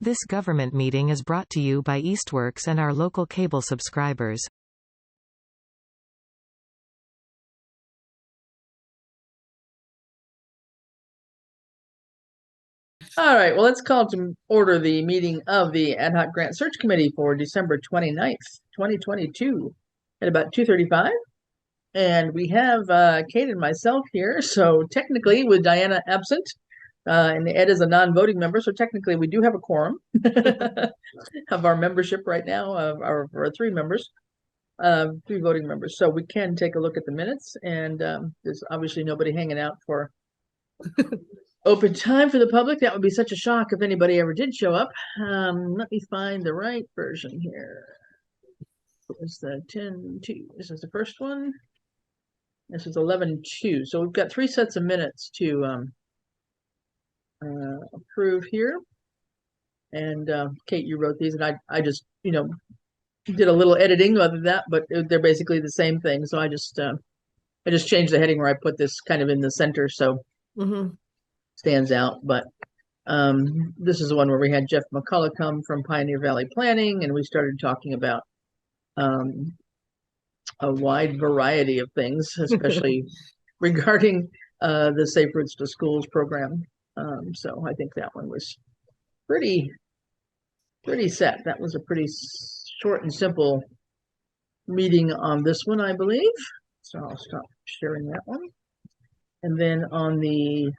This government meeting is brought to you by Eastworks and our local cable subscribers. All right, well, let's call to order the meeting of the Ad Hoc Grant Search Committee for December 29th, 2022 at about 2:35. And we have Kate and myself here. So technically with Diana absent, and Ed is a non-voting member, so technically we do have a quorum of our membership right now, of our 3 members, 3 voting members. So we can take a look at the minutes, and there's obviously nobody hanging out for open time for the public. That would be such a shock if anybody ever did show up. Let me find the right version here. It's the 10-2. This is the first one. This is 11-2. So we've got 3 sets of minutes to approve here. And Kate, you wrote these, and I just, did a little editing other than that, but they're basically the same thing. So I just changed the heading where I put this kind of in the center, so stands out. But this is the one where we had Jeff McCullough come from Pioneer Valley Planning, and we started talking about a wide variety of things, especially regarding the Safe Routes to Schools program. So I think that one was pretty set. That was a pretty short and simple meeting on this one, I believe. So I'll stop sharing that one. And then on the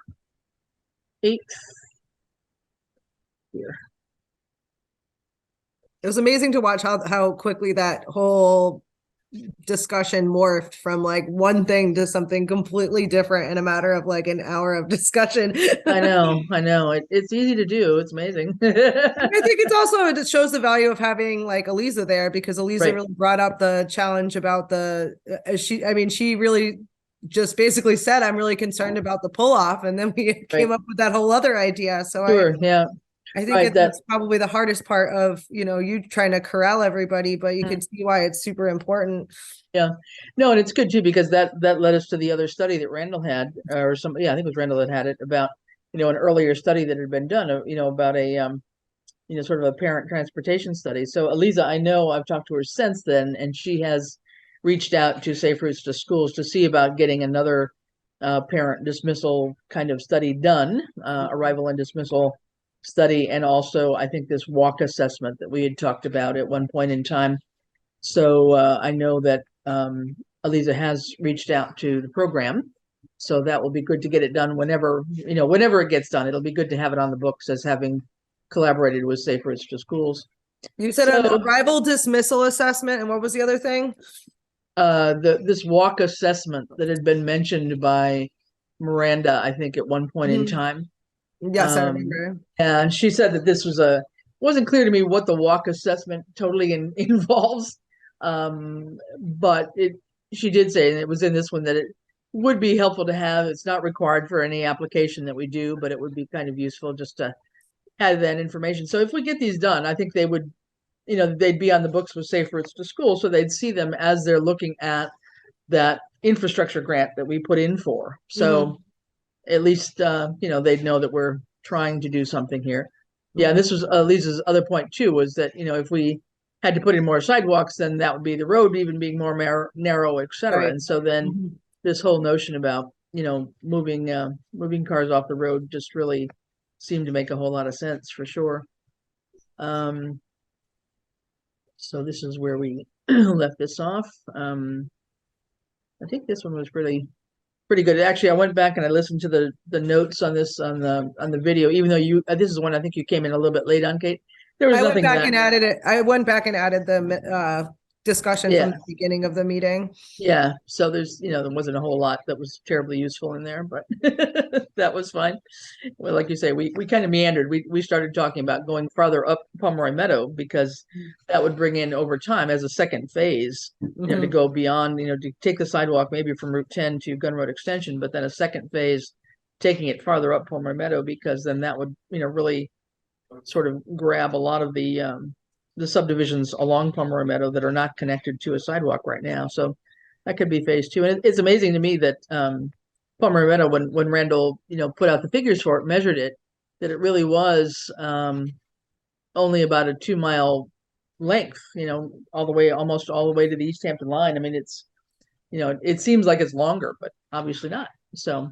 8th here. It was amazing to watch how quickly that whole discussion morphed from like one thing to something completely different in a matter of like an hour of discussion. I know. It's easy to do. It's amazing. I think it's also, it shows the value of having like Eliza there, because Eliza really brought up the challenge about she really just basically said, I'm really concerned about the pull off. And then we came up with that whole other idea. So I think that's probably the hardest part of, you trying to corral everybody, but you can see why it's super important. Yeah, no, and it's good too, because that led us to the other study that Randall had, or somebody, I think it was Randall that had it, about, an earlier study that had been done, about a, sort of a parent transportation study. So Eliza, I know I've talked to her since then, and she has reached out to Safe Routes to Schools to see about getting another parent dismissal kind of study done, arrival and dismissal study, and also I think this walk assessment that we had talked about at one point in time. So I know that Eliza has reached out to the program, so that will be good to get it done whenever it gets done. It'll be good to have it on the books as having collaborated with Safe Routes to Schools. You said an arrival dismissal assessment, and what was the other thing? This walk assessment that had been mentioned by Miranda, I think, at one point in time. Yes, I remember. And she said that this wasn't clear to me what the walk assessment totally involves. But she did say, and it was in this one, that it would be helpful to have. It's not required for any application that we do, but it would be kind of useful just to have that information. So if we get these done, I think they would, they'd be on the books with Safe Routes to School, so they'd see them as they're looking at that infrastructure grant that we put in for. So at least, they'd know that we're trying to do something here. Yeah, this was Lisa's other point too, was that, if we had to put in more sidewalks, then that would be the road even being more narrow, et cetera. Right. And so then this whole notion about, moving cars off the road just really seemed to make a whole lot of sense, for sure. So this is where we left this off. I think this one was pretty good. Actually, I went back and I listened to the notes on this on the video, even though this is one I think you came in a little bit late on, Kate. There was nothing. I went back and added the discussion from the beginning of the meeting. Yeah, so there's there wasn't a whole lot that was terribly useful in there, but that was fine. Well, like you say, we kind of meandered. We started talking about going farther up Pomeroy Meadow, because that would bring in over time as a second phase, to go beyond, to take the sidewalk maybe from Route 10 to Gun Road Extension, but then a second phase taking it farther up Pomeroy Meadow, because then that would really sort of grab a lot of the subdivisions along Pomeroy Meadow that are not connected to a sidewalk right now. So that could be phase 2. And it's amazing to me that Pomeroy Meadow, when Randall, put out the figures for it, measured it, that it really was only about a 2 mile length, almost all the way to the East Hampton line. I mean, it seems like it's longer, but obviously not. So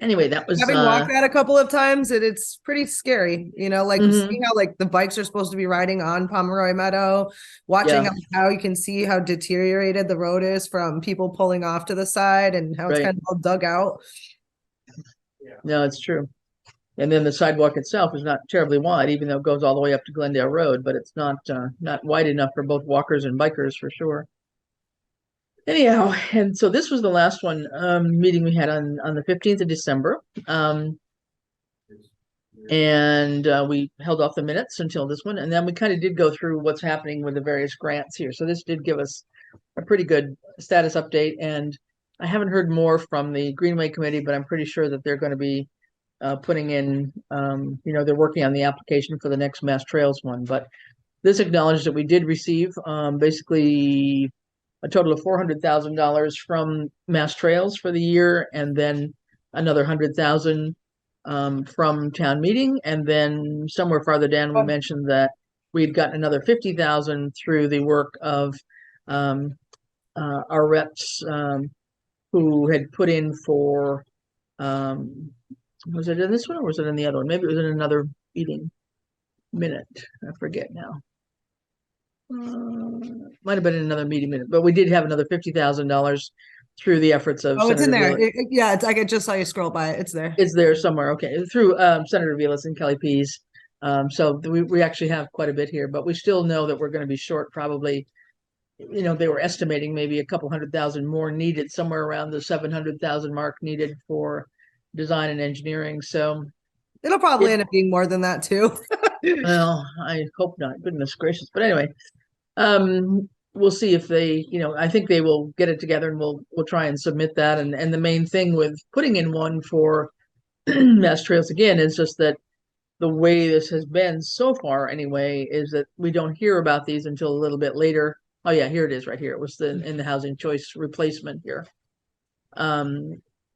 anyway, that was having walked that a couple of times, it's pretty scary, like mhm. seeing how like the bikes are supposed to be riding on Pomeroy Meadow, watching Yeah, how you can see how deteriorated the road is from people pulling off to the side and how it's right. kind of all dug out. No, it's true. And then the sidewalk itself is not terribly wide, even though it goes all the way up to Glendale Road, but it's not wide enough for both walkers and bikers for sure. Anyhow, and so this was the last one meeting we had on the 15th of December. And we held off the minutes until this one, and then we kind of did go through what's happening with the various grants here. So this did give us a pretty good status update, and I haven't heard more from the Greenway Committee, but I'm pretty sure that they're going to be putting in, they're working on the application for the next Mass Trails one. But this acknowledged that we did receive basically a total of $400,000 from Mass Trails for the year, and then another 100,000 from town meeting, and then somewhere farther down we mentioned that we'd gotten another 50,000 through the work of our reps who had put in for was it in this one or was it in the other one? Maybe it was in another meeting minute. I forget now. Might have been in another meeting minute, but we did have another $50,000 through the efforts of Oh, it's in Senator there. Yeah, it's like I just saw you scroll by it. It's there. It's there somewhere. Okay, through Senator Vilas and Kelly Pease. So we actually have quite a bit here, but we still know that we're going to be short probably. They were estimating maybe a couple 100,000 more needed, somewhere around the 700,000 mark needed for design and engineering. So it'll probably end up being more than that too. Well, I hope not. Goodness gracious. But anyway, we'll see if they, I think they will get it together, and we'll try and submit that. And the main thing with putting in one for Mass Trails again is just that the way this has been so far anyway is that we don't hear about these until a little bit later. Oh yeah, here it is right here. It was in the housing choice replacement here.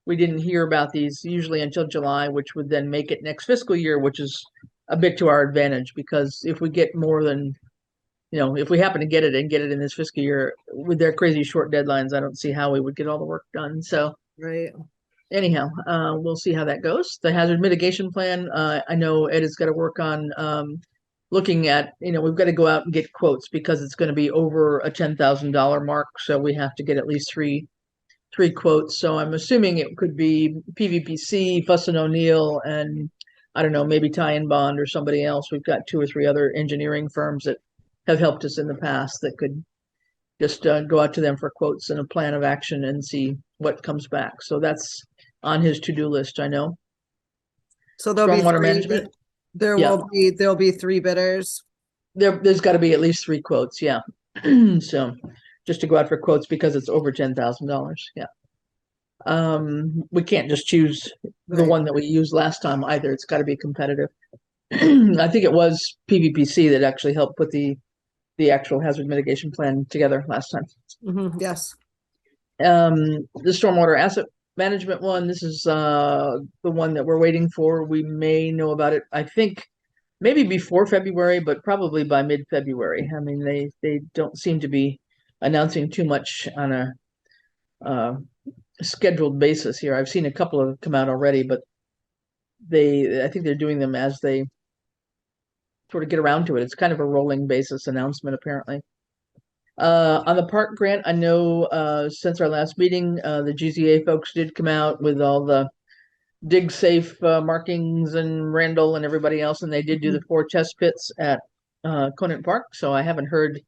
We didn't hear about these usually until July, which would then make it next fiscal year, which is a bit to our advantage, because if we get more than, if we happen to get it in this fiscal year with their crazy short deadlines, I don't see how we would get all the work done. So right. Anyhow, we'll see how that goes. The hazard mitigation plan, I know Ed has got to work on looking at, we've got to go out and get quotes because it's going to be over a $10,000 mark. So we have to get at least three quotes. So I'm assuming it could be PVPC, Fuss and O'Neill, and I don't know, maybe Tie and Bond or somebody else. We've got 2 or 3 other engineering firms that have helped us in the past that could just go out to them for quotes and a plan of action and see what comes back. So that's on his to-do list, I know. So there'll be stormwater management. There'll be 3 bidders. There's got to be at least 3 quotes, yeah. So just to go out for quotes because it's over $10,000, yeah. We can't just choose the one that we used last time either. It's got to be competitive. I think it was PVPC that actually helped put the actual hazard mitigation plan together last time. Mm-hmm. Yes. The stormwater asset management one, this is the one that we're waiting for. We may know about it, I think, maybe before February, but probably by mid-February. I mean, they don't seem to be announcing too much on a scheduled basis here. I've seen a couple of come out already, but I think they're doing them as they sort of get around to it. It's kind of a rolling basis announcement, apparently. On the park grant, I know since our last meeting, the GZA folks did come out with all the dig safe markings and Randall and everybody else, and they did do the 4 test pits at Conant Park. So I haven't heard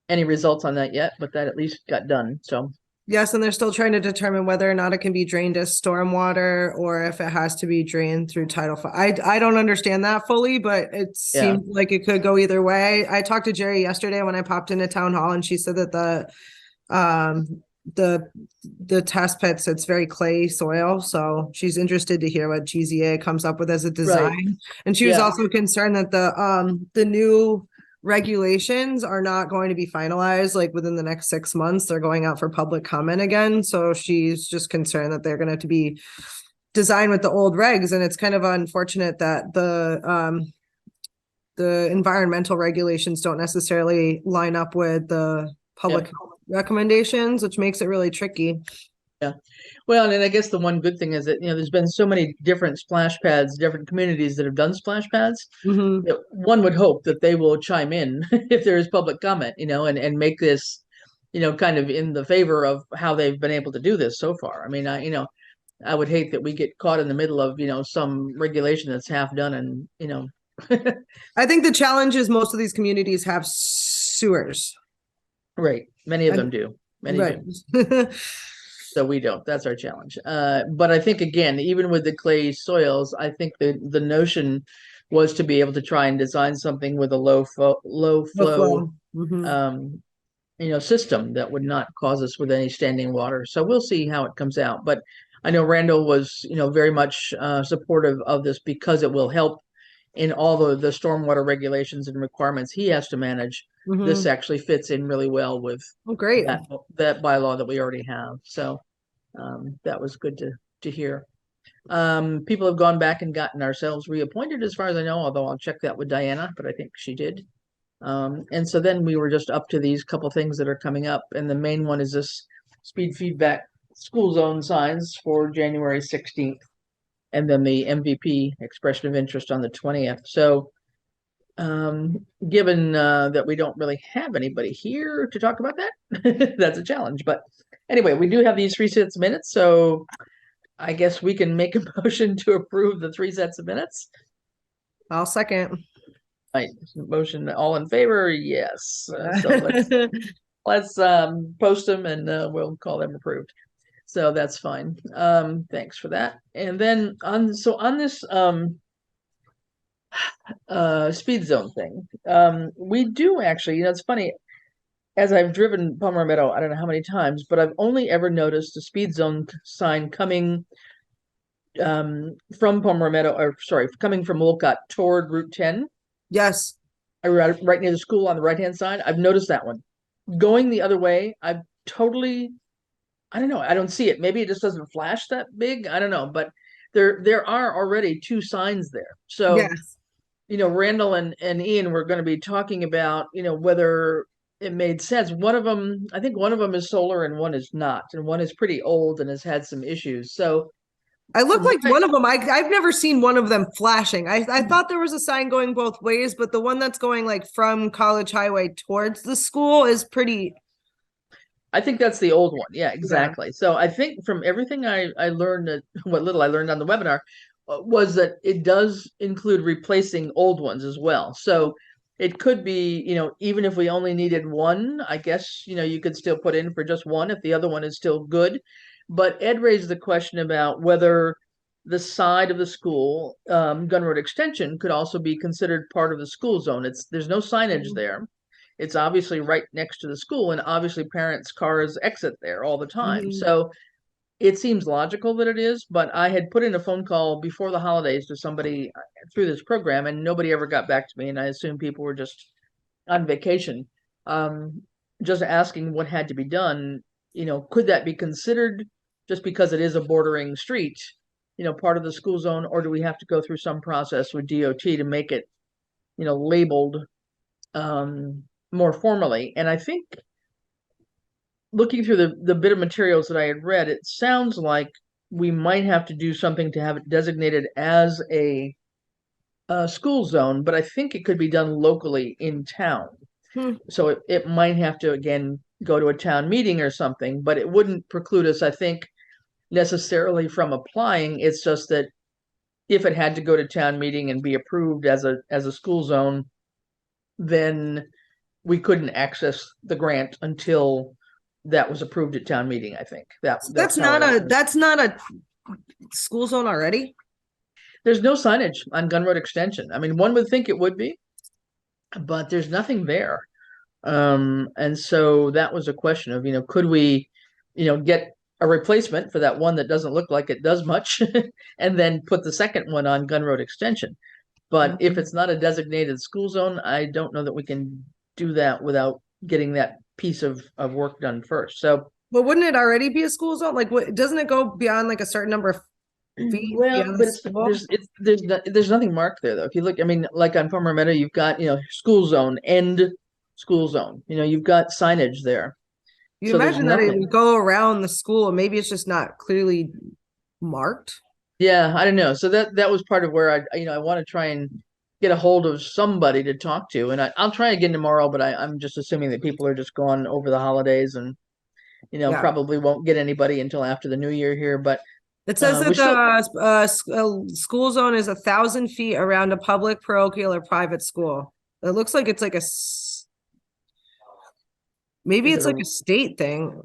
any results on that yet, but that at least got done. So yes, and they're still trying to determine whether or not it can be drained as stormwater or if it has to be drained through Title V. I don't understand that fully, but it seems like it could go either way. I talked to Jerry yesterday when I popped into town hall, and she said that the test pits, it's very clay soil, so she's interested to hear what GZA comes up with as a design. Right. And she was also concerned that the new regulations are not going to be finalized like within the next 6 months. They're going out for public comment again, so she's just concerned that they're going to have to be designed with the old regs. And it's kind of unfortunate that the the environmental regulations don't necessarily line up with the public health recommendations, which makes it really tricky. Yeah. Well, and I guess the one good thing is that, there's been so many different splash pads, different communities that have done splash pads. That one would hope that they will chime in if there is public comment, and make this, kind of in the favor of how they've been able to do this so far. I mean, I would hate that we get caught in the middle of, some regulation that's half done and, I think the challenge is most of these communities have sewers. Right. Many of them do. Many do. So we don't. That's our challenge. But I think, again, even with the clay soils, I think the notion was to be able to try and design something with a low flow. System that would not cause us with any standing water. So we'll see how it comes out. But I know Randall was, very much supportive of this because it will help in all the stormwater regulations and requirements he has to manage. This actually fits in really well with great that bylaw that we already have. So that was good to hear. People have gone back and gotten ourselves reappointed as far as I know, although I'll check that with Diana, but I think she did. And so then we were just up to these couple things that are coming up. And the main one is this speed feedback school zone signs for January 16th. And then the MVP expression of interest on the 20th. So given that we don't really have anybody here to talk about that, that's a challenge. But anyway, we do have these 3 sets of minutes. So I guess we can make a motion to approve the 3 sets of minutes. I'll second. Right. Motion, all in favor? Yes. So let's post them and we'll call them approved. So that's fine. Thanks for that. And then on this speed zone thing, we do actually, it's funny, as I've driven Palmer Meadow, I don't know how many times, but I've only ever noticed a speed zone sign coming from Palmer Meadow, or sorry, coming from Wolcott toward Route 10. Yes. Right near the school on the right-hand side. I've noticed that one. Going the other way, I don't know. I don't see it. Maybe it just doesn't flash that big. I don't know. But there are already 2 signs there. So, yes. Randall and Ian were going to be talking about, whether it made sense. I think one of them is solar and one is not. And one is pretty old and has had some issues. So I look like one of them. I've never seen one of them flashing. I thought there was a sign going both ways, but the one that's going like from College Highway towards the school is pretty. I think that's the old one. Yeah, exactly. Yeah. So I think from everything I learned, what little I learned on the webinar, was that it does include replacing old ones as well. So it could be, even if we only needed one, I guess, you could still put in for just one if the other one is still good. But Ed raised the question about whether the side of the school, Gun Road Extension, could also be considered part of the school zone. There's no signage there. It's obviously right next to the school, and obviously parents' cars exit there all the time. So it seems logical that it is, but I had put in a phone call before the holidays to somebody through this program, and nobody ever got back to me, and I assume people were just on vacation. Just asking what had to be done, could that be considered just because it is a bordering street, part of the school zone, or do we have to go through some process with DOT to make it, labeled more formally? And I think looking through the bit of materials that I had read, it sounds like we might have to do something to have it designated as a school zone, but I think it could be done locally in town. So it might have to, again, go to a town meeting or something, but it wouldn't preclude us, I think, necessarily from applying. It's just that if it had to go to town meeting and be approved as a school zone, then we couldn't access the grant until that was approved at town meeting. I think that's not a school zone already. There's no signage on Gun Road Extension. I mean, one would think it would be, but there's nothing there. And so that was a question of, could we, get a replacement for that one that doesn't look like it does much and then put the second one on Gun Road Extension. But if it's not a designated school zone, I don't know that we can do that without getting that piece of work done first. So, but wouldn't it already be a school zone? Like, doesn't it go beyond like a certain number of feet Well, beyond the but school? there's nothing marked there though. If you look, I mean, like on Palmer Meadow, you've got, school zone, end school zone. You've got signage there. You So there's imagine that it nothing. would go around the school, and maybe it's just not clearly marked. Yeah, I don't know. So that was part of where I want to try and get a hold of somebody to talk to, and I'll try again tomorrow. But I'm just assuming that people are just gone over the holidays, and Yeah. probably won't get anybody until after the new year here. But It says we that still, the school zone is 1,000 feet around a public, parochial, or private school. It looks like it's like maybe is it it's like a a state thing.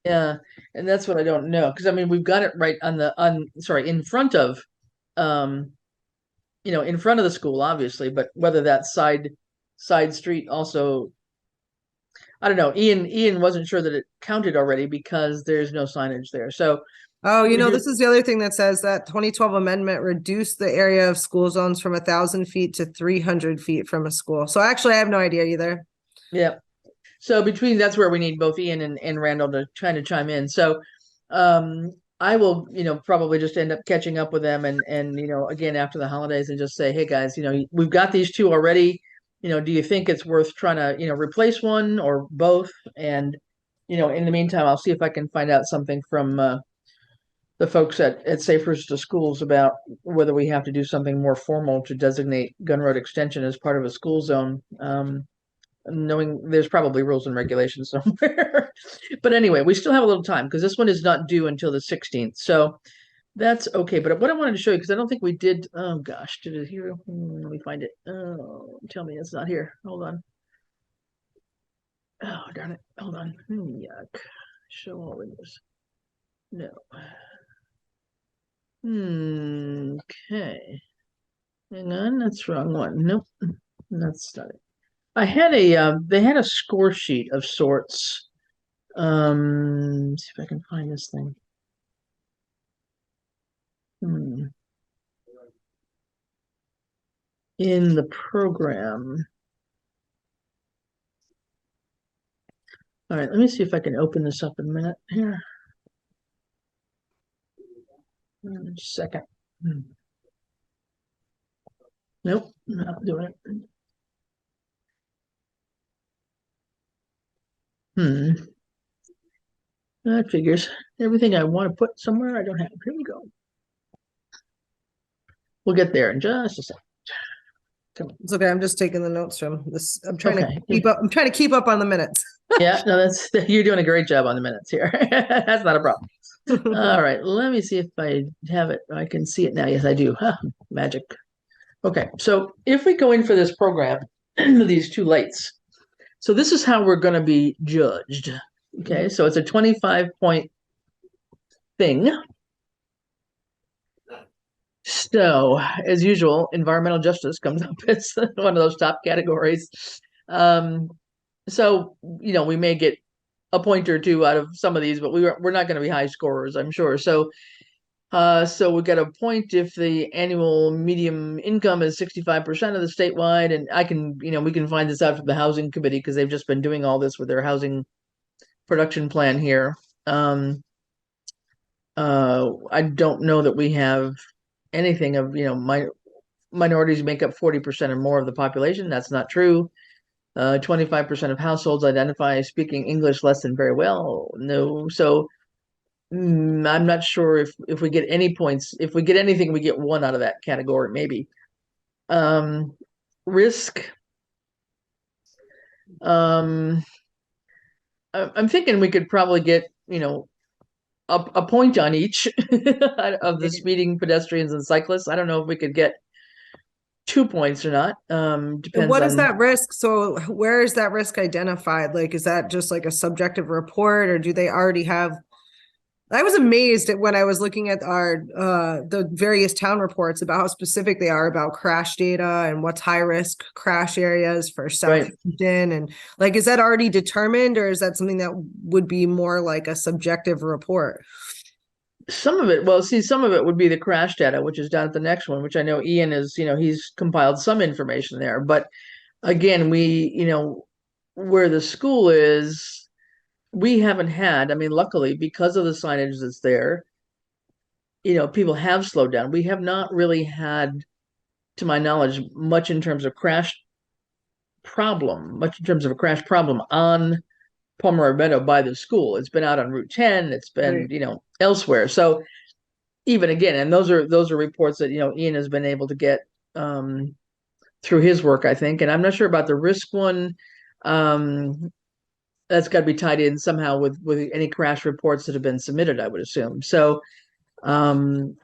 yeah, and that's what I don't know because I mean we've got it right in front of, um, in front of the school, obviously, but whether that side street also, I don't know. Ian wasn't sure that it counted already because there's no signage there. So Oh, we this just is the other thing that says that 2012 amendment reduced the area of school zones from 1,000 feet to 300 feet from a school. So actually, I have no idea either. yeah. So that's where we need both Ian and Randall to try to chime in. So I will, probably just end up catching up with them and again after the holidays and just say, hey guys, we've got these two already. Do you think it's worth trying to, replace one or both? And, in the meantime, I'll see if I can find out something from the folks at Safe Routes to Schools about whether we have to do something more formal to designate Gun Road Extension as part of a school zone. Knowing there's probably rules and regulations somewhere. But anyway, we still have a little time because this one is not due until the 16th. So that's okay. But what I wanted to show you, because I don't think we did, oh gosh, did it here? Let me find it. Oh, tell me it's not here. Hold on. Oh, darn it. Hold on. Yuck. Show all windows. No. Okay. Hang on, that's the wrong one. Nope. That's not it. They had a score sheet of sorts. See if I can find this thing. In the program. All right, let me see if I can open this up in a minute here. Just a second. Nope, not doing it. That figures. Everything I want to put somewhere I don't have. Here we go. We'll get there in just a second. It's okay. I'm just taking the notes from this. I'm trying Okay. to keep up. I'm trying to keep up on the minutes. Yeah, no, you're doing a great job on the minutes here. That's not a problem. All right, let me see if I have it. I can see it now. Yes, I do. Huh, magic. Okay, so if we go in for this program, these two lights. So this is how we're going to be judged. Okay, so it's a 25-point thing. So, as usual, environmental justice comes up as one of those top categories. So, we may get a point or two out of some of these, but we're not going to be high scorers, I'm sure. So, we get a point if the annual median income is 65% of the statewide, and we can find this out from the housing committee because they've just been doing all this with their housing production plan here. I don't know that we have anything of, minorities make up 40% or more of the population. That's not true. 25% of households identify speaking English less than very well. No. So I'm not sure if we get any points. If we get anything, we get one out of that category, maybe. Risk. I'm thinking we could probably get, a point on each of the speeding pedestrians and cyclists. I don't know if we could get 2 points or not. Depends And what is on that risk? So where is that risk identified? Like, is that just like a subjective report, or do they already have? I was amazed at when I was looking at our the various town reports about how specific they are about crash data and what's high risk crash areas for Southampton. And like, is that already determined, or is that something that would be more like a subjective report? Some of it, well, see, some of it would be the crash data, which is down at the next one, which I know Ian is, he's compiled some information there. But again, where the school is, we haven't had, I mean, luckily, because of the signage that's there, people have slowed down. We have not really had, to my knowledge, much in terms of much in terms of a crash problem on Pomeroy Meadow by the school. It's been out on Route 10. It's been, elsewhere. So even again, and those are reports that, Ian has been able to get through his work, I think. And I'm not sure about the risk one. That's got to be tied in somehow with any crash reports that have been submitted, I would assume. So those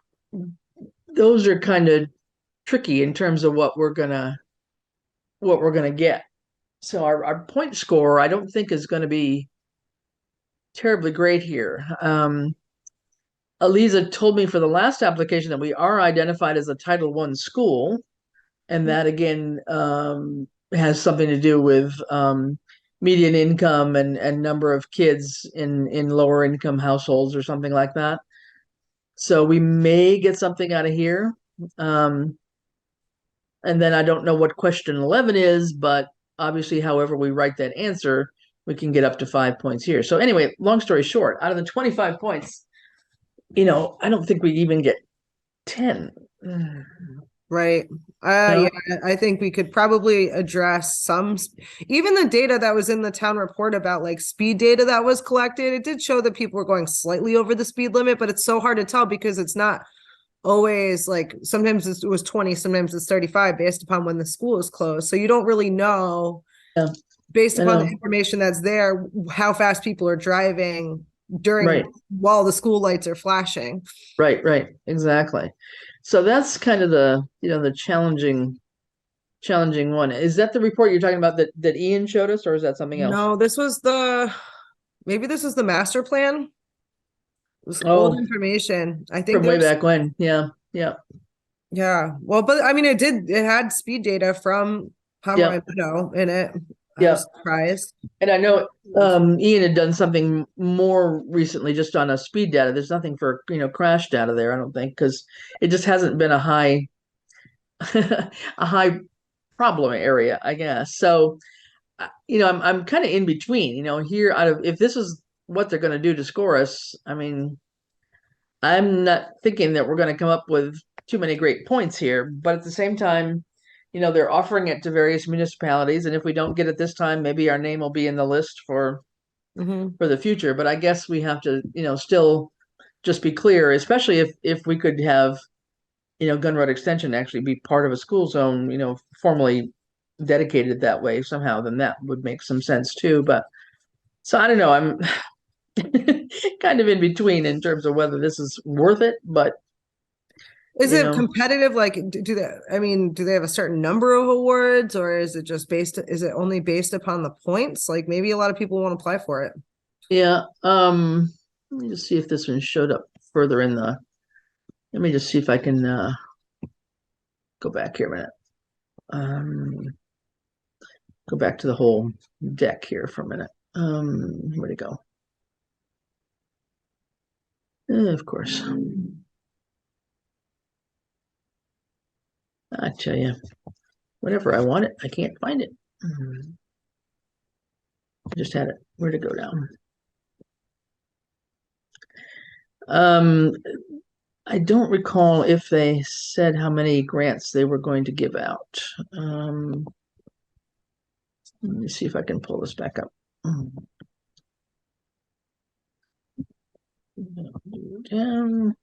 are kind of tricky in terms of what we're gonna get. So our point score, I don't think, is going to be terribly great here. Aliza told me for the last application that we are identified as a Title I school, and that again has something to do with median income and number of kids in lower income households or something like that. So we may get something out of here. And then I don't know what question 11 is, but obviously, however we write that answer, we can get up to 5 points here. So anyway, long story short, out of the 25 points, I don't think we even get 10. Right. Yeah, I think we could probably address even the data that was in the town report about like speed data that was collected. It did show that people were going slightly over the speed limit, but it's so hard to tell because it's not always like, sometimes it was 20, sometimes it's 35 based upon when the school is closed. So you don't really know based upon the information that's there, how fast people are driving while the school lights are flashing. Right. Exactly. So that's kind of the challenging one. Is that the report you're talking about that Ian showed us, or is that something else? No, maybe this is the master plan. It was old information. I think from way back when. Yeah. Well, but I mean, it had speed data from Pomeroy Meadow in it. I was surprised. And I know Ian had done something more recently just on a speed data. There's nothing for crash data there, I don't think, because it just hasn't been a high problem area, I guess. So I'm kind of in between, here, if this is what they're going to do to score us, I mean, I'm not thinking that we're going to come up with too many great points here, but at the same time, they're offering it to various municipalities, and if we don't get it this time, maybe our name will be in the list for the future. But I guess we have to, still just be clear, especially if we could have, Gun Road Extension actually be part of a school zone, formally dedicated that way somehow, then that would make some sense too. But so I don't know, I'm kind of in between in terms of whether this is worth it, but is it competitive? Like, do they have a certain number of awards, or is it only based upon the points? Like, maybe a lot of people won't apply for it. Yeah. Let me just see if this one showed up further let me just see if I can go back here a minute. Go back to the whole deck here for a minute. Where'd it go? Of course. I tell you, whenever I want it, I can't find it. I just had it. Where'd it go down? I don't recall if they said how many grants they were going to give out. Let me see if I can pull this back up. Down.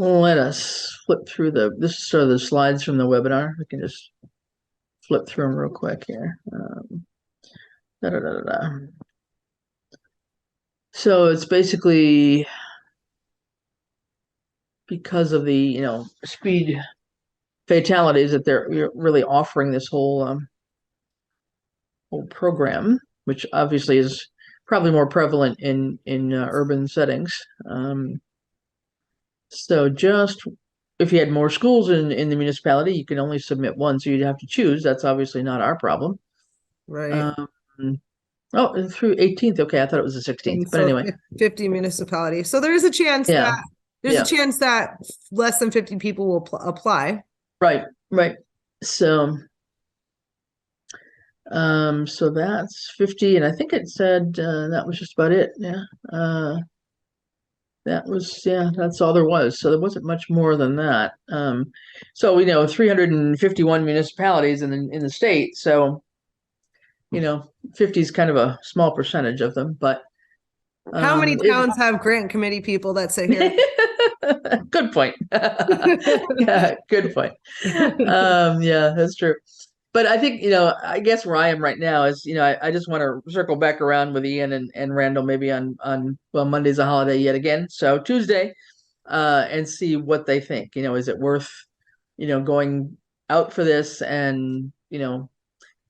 Let us flip through this are the slides from the webinar. We can just flip through them real quick here. So it's basically because of the speed fatalities that they're really offering this whole program, which obviously is probably more prevalent in urban settings. So just if you had more schools in the municipality, you can only submit one, so you'd have to choose. That's obviously not our problem. Right. Through 18th. Okay, I thought it was the 16th. But anyway, 50 municipalities. So there is a chance that less than 50 people will apply. Right. So, so that's 50, and I think it said that was just about it. Yeah. That's all there was. So there wasn't much more than that. So we know 351 municipalities in the state. So, 50 is kind of a small percentage of them, but How many towns have grant committee people that sit here? good point. Yeah, good point. Yeah, that's true. But I think, I guess where I am right now is, I just want to circle back around with Ian and Randall maybe on well, Monday's a holiday yet again. So Tuesday, and see what they think. Is it worth, going out for this? And,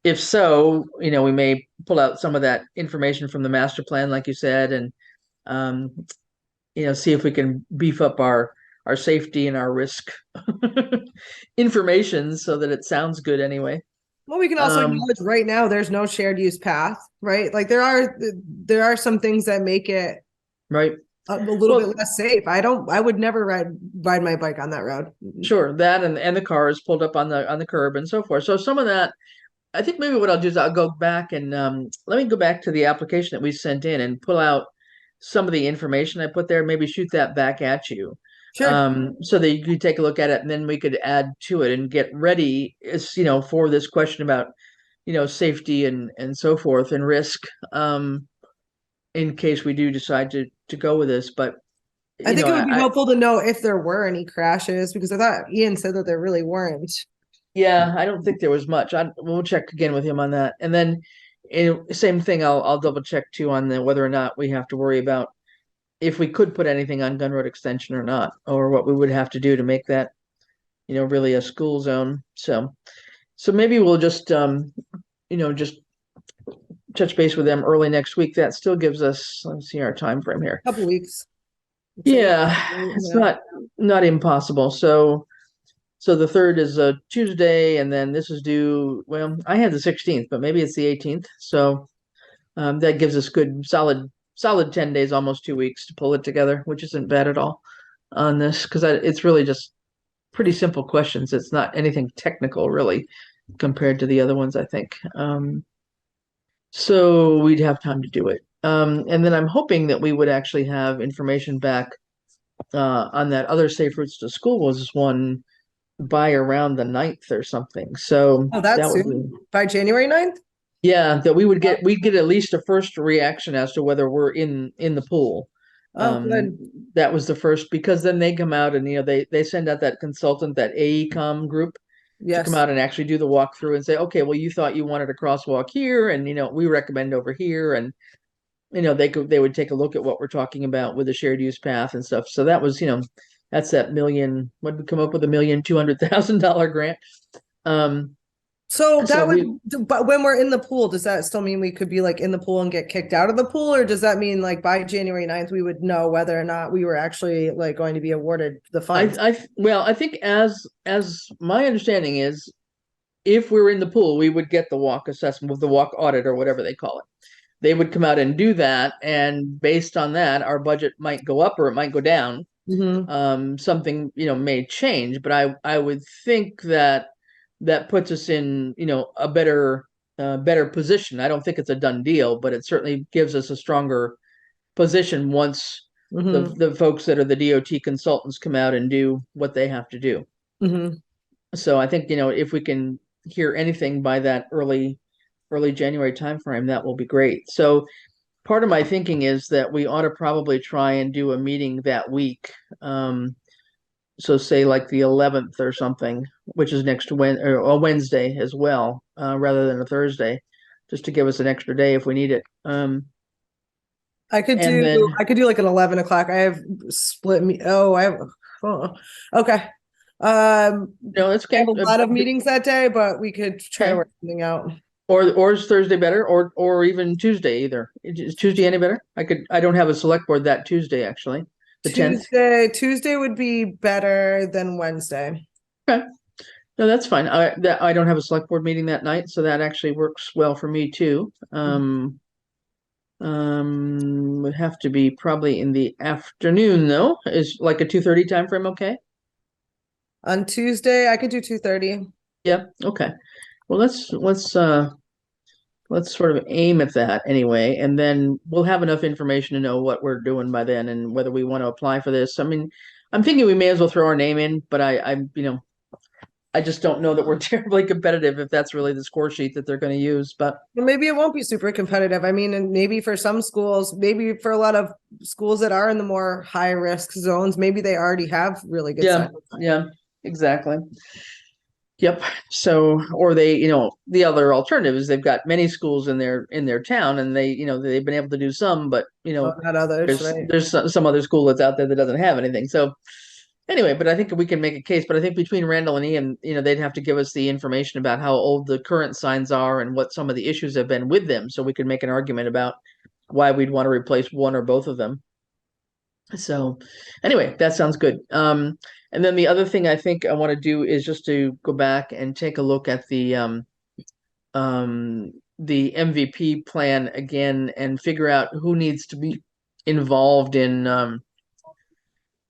if so, we may pull out some of that information from the master plan, like you said, and um, see if we can beef up our safety and our risk information so that it sounds good anyway. Well, we can also acknowledge right now there's no shared use path, right? Like there are some things that make it right a little bit less safe. I would never ride my bike on that road. Sure, that and the car is pulled up on the curb and so forth. So some of that, I think maybe what I'll do is I'll go back and let me go back to the application that we sent in and pull out some of the information I put there, maybe shoot that back at you. Sure. So that you could take a look at it and then we could add to it and get ready for this question about, safety and so forth and risk, in case we do decide to go with this. But I think it would be helpful to know if there were any crashes, because I thought Ian said that there really weren't. Yeah, I don't think there was much. We'll check again with him on that. And then same thing, I'll double check too on whether or not we have to worry about if we could put anything on Gun Road Extension or not, or what we would have to do to make that, really a school zone. So maybe we'll just just touch base with them early next week. That still gives us, let's see our time frame here. A couple weeks. Yeah, it's not impossible. So the 3rd is a Tuesday, and then this is due. Well, I had the 16th, but maybe it's the 18th. So that gives us good solid 10 days, almost 2 weeks to pull it together, which isn't bad at all on this, because it's really just pretty simple questions. It's not anything technical really compared to the other ones, I think. So we'd have time to do it. And then I'm hoping that we would actually have information back on that other Safe Routes to School was one by around the 9th or something. So that's soon? By January 9th? Yeah, that we'd get at least a first reaction as to whether we're in the pool. Good. That was the first, because then they come out and they send out that consultant, that AECOM group, to come out and actually do the walkthrough and say, okay, well, you thought you wanted a crosswalk here, and we recommend over here, and they would take a look at what we're talking about with the shared use path and stuff. So that was that's that million. What did we come up with, $1,200,000 grant? So that but when we're in the pool, does that still mean we could be like in the pool and get kicked out of the pool? Or does that mean like by January 9th, we would know whether or not we were actually like going to be awarded the funds? I think as my understanding is, if we're in the pool, we would get the walk assessment with the walk audit or whatever they call it. They would come out and do that. And based on that, our budget might go up or it might go down. Mm-hmm. Something, may change, but I would think that puts us in, a better position. I don't think it's a done deal, but it certainly gives us a stronger position once the folks that are the DOT consultants come out and do what they have to do. So I think, if we can hear anything by that early January timeframe, that will be great. So part of my thinking is that we ought to probably try and do a meeting that week. So say like the 11th or something, which is next Wednesday as well, rather than a Thursday, just to give us an extra day if we need it. I could do like an 11 o'clock. I have split me. Okay. No, it's okay. I have a lot of meetings that day, but we could try to work something out. Or is Thursday better, or even Tuesday either? Is Tuesday any better? I don't have a select board that Tuesday actually. The 10th? Tuesday would be better than Wednesday. Okay. No, that's fine. I don't have a select board meeting that night, so that actually works well for me too. Would have to be probably in the afternoon though. Is like a 2:30 time frame okay? On Tuesday, I could do 2:30. Yeah. Okay. Well, let's sort of aim at that anyway, and then we'll have enough information to know what we're doing by then and whether we want to apply for this. I mean, I'm thinking we may as well throw our name in, but I just don't know that we're terribly competitive if that's really the score sheet that they're going to use. But Well, maybe it won't be super competitive. I mean, and maybe for some schools, maybe for a lot of schools that are in the more high risk zones, maybe they already have really good yeah, yeah, exactly. Yep. So, or they, the other alternative is they've got many schools in their town, and they've been able to do some, but not others, there's right? there's some other school that's out there that doesn't have anything. So anyway, but I think we can make a case. But I think between Randall and Ian, they'd have to give us the information about how old the current signs are and what some of the issues have been with them, so we can make an argument about why we'd want to replace one or both of them. So anyway, that sounds good. And then the other thing I think I want to do is just to go back and take a look at the MVP plan again and figure out who needs to be involved in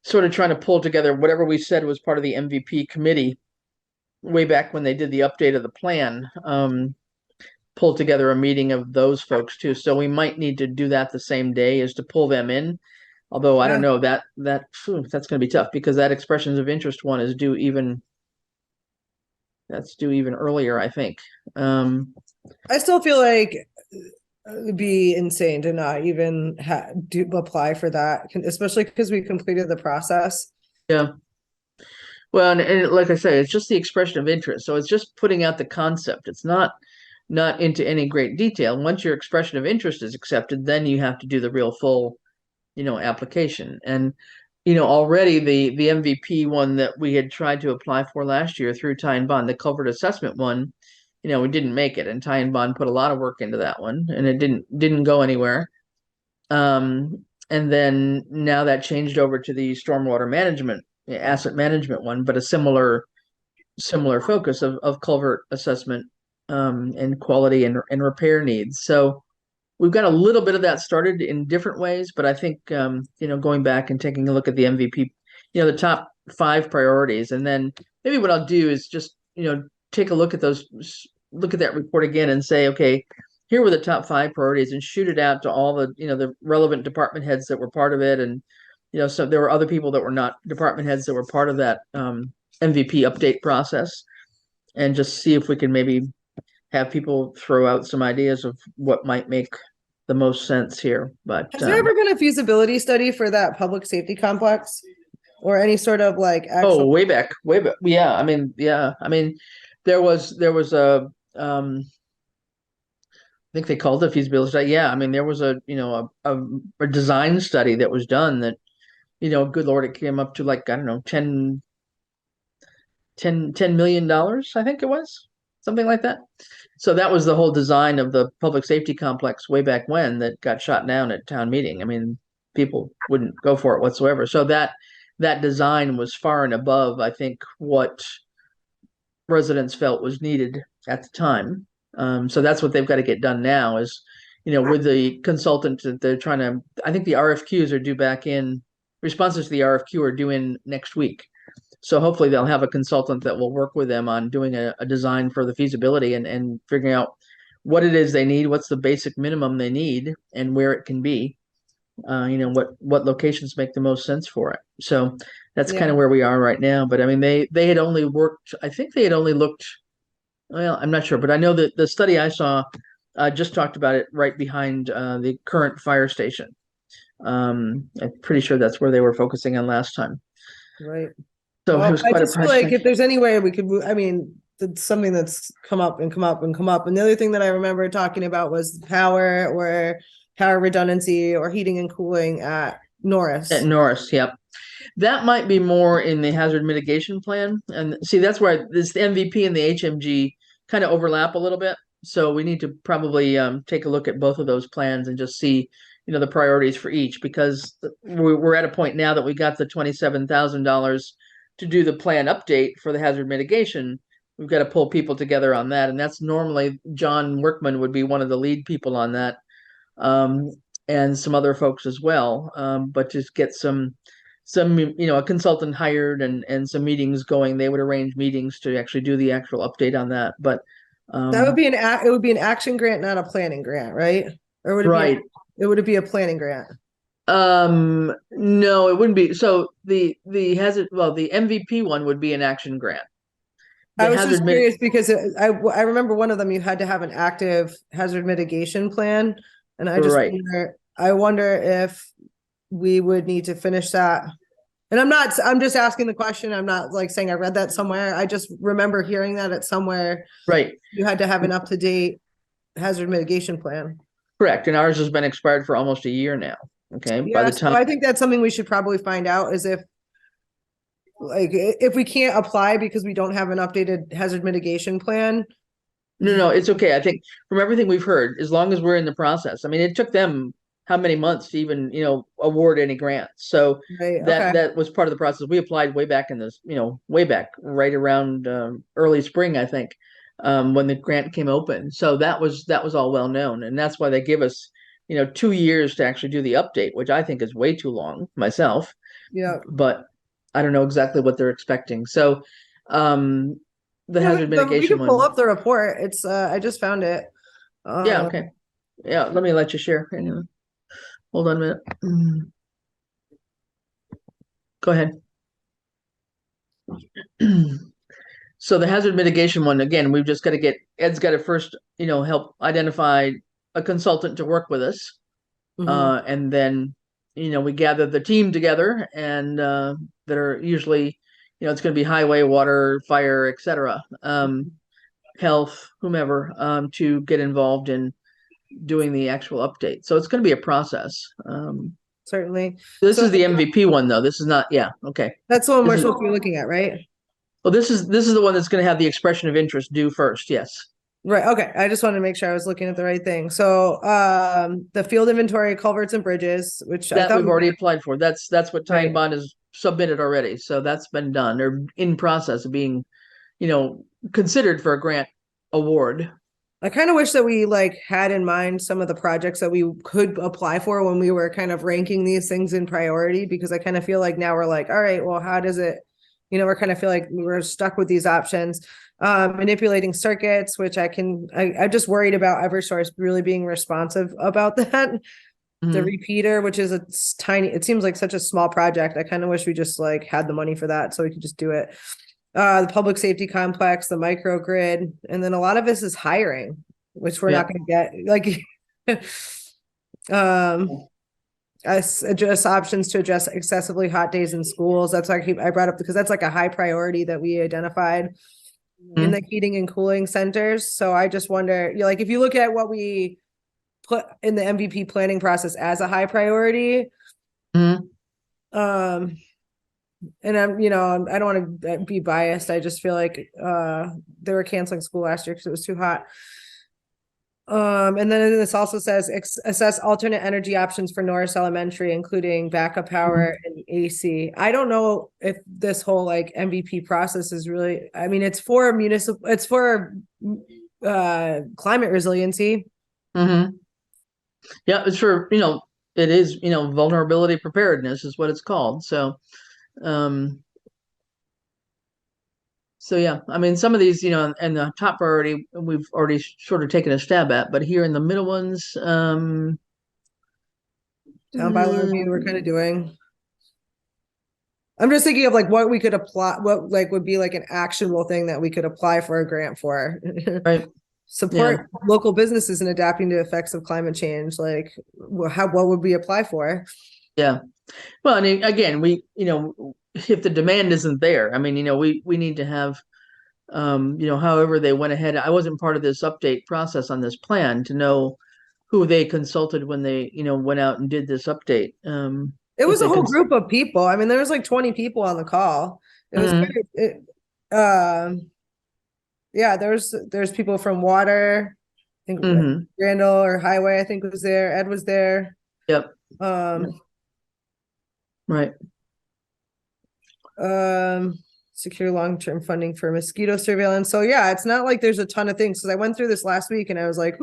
sort of trying to pull together whatever we said was part of the MVP committee way back when they did the update of the plan. Pull together a meeting of those folks too. So we might need to do that the same day as to pull them in. Although I don't know that's going to be tough because that expressions of interest one is due even earlier, I think. I still feel like it'd be insane to not even apply for that, especially because we completed the process. Yeah. Well, and like I say, it's just the expression of interest. So it's just putting out the concept. It's not into any great detail. Once your expression of interest is accepted, then you have to do the real full application. And already the MVP one that we had tried to apply for last year through Ty and Bond, the culvert assessment one, we didn't make it, and Ty and Bond put a lot of work into that one, and it didn't go anywhere. And then now that changed over to the stormwater management, asset management one, but a similar focus of culvert assessment, and quality and repair needs. So we've got a little bit of that started in different ways, but I think going back and taking a look at the MVP, the top 5 priorities, and then maybe what I'll do is just take a look at that report again and say, okay, here were the top 5 priorities, and shoot it out to all the the relevant department heads that were part of it, and so there were other people that were not department heads that were part of that MVP update process, and just see if we can maybe have people throw out some ideas of what might make the most sense here. But has there ever been a feasibility study for that public safety complex or any sort of like actual? way back. Yeah. I mean, there was a, I think they called it feasibility study. Yeah. I mean, there was a design study that was done that, good Lord, it came up to like, I don't know, $10 million, I think it was, something like that. So that was the whole design of the public safety complex way back when that got shot down at town meeting. I mean, people wouldn't go for it whatsoever. So that design was far and above, I think, what residents felt was needed at the time. So that's what they've got to get done now is, with the consultant that they're trying to, I think the RFQs are due back in, responses to the RFQ are due in next week. So hopefully they'll have a consultant that will work with them on doing a design for the feasibility and figuring out what it is they need, what's the basic minimum they need, and where it can be. What locations make the most sense for it. So that's kind of where we are right now. But I mean, they had only worked. I think they had only looked. Well, I'm not sure, but I know that the study I saw just talked about it right behind the current fire station. I'm pretty sure that's where they were focusing on last time. Right. So it was quite I just a feel like if there's any way we could move, I mean, it's something that's come up and come up and come up. And the other thing that I remember talking about was power redundancy or heating and cooling at Norris. At Norris, yep. That might be more in the hazard mitigation plan. And see, that's where this MVP and the HMG kind of overlap a little bit. So we need to probably take a look at both of those plans and just see, the priorities for each, because we're at a point now that we got the $27,000 to do the plan update for the hazard mitigation. We've got to pull people together on that. And that's normally John Workman would be one of the lead people on that. And some other folks as well, but just get some some, a consultant hired and some meetings going. They would arrange meetings to actually do the actual update on that. But That would be it would be an action grant, not a planning grant, right? Or would it right. would it be a planning grant? No, it wouldn't be. So the MVP one would be an action grant. I was just curious because I remember one of them, you had to have an active hazard mitigation plan. And I wonder if we would need to finish that. And I'm just asking the question. I'm not like saying I read that somewhere. I just remember hearing that at somewhere. Right. You had to have an up-to-date hazard mitigation plan. Correct. And ours has been expired for almost a year now. Okay. Yeah, By the time so I think that's something we should probably find out is if we can't apply because we don't have an updated hazard mitigation plan. No, it's okay. I think from everything we've heard, as long as we're in the process, I mean, it took them how many months to even, award any grants. So that was part of the process. We applied way back in this, way back right around early spring, I think, when the grant came open. So that was all well known. And that's why they give us, 2 years to actually do the update, which I think is way too long myself. Yeah. But I don't know exactly what they're expecting. So the hazard mitigation you can pull up the report. It's I just found it. Yeah, okay. Yeah, let me let you share. Hold on a minute. Go ahead. So the hazard mitigation one, again, we've just got to Ed's got to first, help identify a consultant to work with us. And then, we gather the team together and that are usually, it's going to be highway, water, fire, etc. Health, whomever, to get involved in doing the actual update. So it's going to be a process. Certainly. This is the MVP one, though. This is not. Yeah. Okay. That's the one we're supposed to be looking at, right? Well, this is the one that's going to have the expression of interest due first. Yes. Right. Okay. I just wanted to make sure I was looking at the right thing. So the field inventory, culverts and bridges, which that we've already applied for. That's what tying bond is submitted already. So that's been done. They're in process of being, considered for a grant award. I kind of wish that we had in mind some of the projects that we could apply for when we were kind of ranking these things in priority, because I kind of feel like now we're like, all right, well, how does it, we're kind of feel like we're stuck with these options. Manipulating circuits, which I'm just worried about Eversource really being responsive about that. The repeater, which is it seems like such a small project. I kind of wish we just had the money for that so we could just do it. The public safety complex, the microgrid, and then a lot of this is hiring, which we're not going to get. Address options to address excessively hot days in schools. That's I brought up because that's a high priority that we identified in the heating and cooling centers. So I just wonder, if you look at what we put in the MVP planning process as a high priority, and I don't want to be biased. I just feel like they were canceling school last year because it was too hot. And then this also says assess alternate energy options for Norris Elementary, including backup power and AC. I don't know if this whole MVP process is really, it's for it's for climate resiliency. Yeah, it's for, it is, vulnerability preparedness is what it's called. So yeah, some of these, and the top priority we've already sort of taken a stab at, but here in the middle ones, town bylaw review we're kind of doing. I'm just thinking of what we could apply, what would be an actionable thing that we could apply for a grant for. Right. Support local businesses in adapting to effects of climate change. What would we apply for? Yeah. Well, and again, we, if the demand isn't there, we need to have, however they went ahead. I wasn't part of this update process on this plan to know who they consulted when they, went out and did this update. It was a whole group of people. There was 20 people on the call. It was there's people from water, I think Randall or highway, I think was there. Ed was there. Yep. Right. Secure long-term funding for mosquito surveillance. So yeah, it's not like there's a ton of things, because I went through this last week and I was like,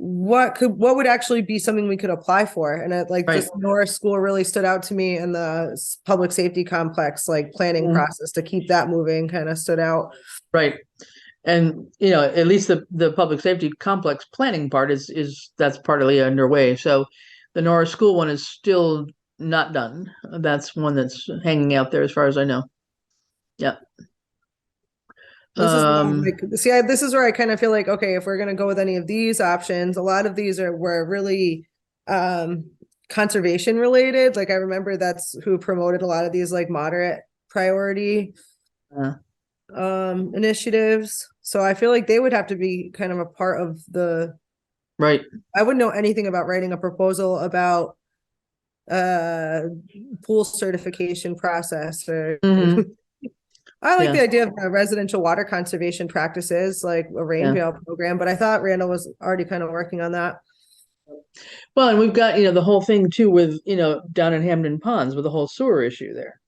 what would actually be something we could apply for? And just Norris School really stood out to me, and the public safety complex planning process to keep that moving kind of stood out. Right. And at least the public safety complex planning part is that's partly underway. So the Norris School one is still not done. That's one that's hanging out there as far as I know. Yeah. This is where I kind of feel like, okay, if we're going to go with any of these options, a lot of these were really conservation related. I remember that's who promoted a lot of these moderate priority initiatives. So I feel like they would have to be kind of a part of the. Right. I wouldn't know anything about writing a proposal about pool certification process or. I like the idea of residential water conservation practices, like a rain veil program, but I thought Randall was already kind of working on that. Well, and we've got, the whole thing too with, down in Hamden Ponds with the whole sewer issue there.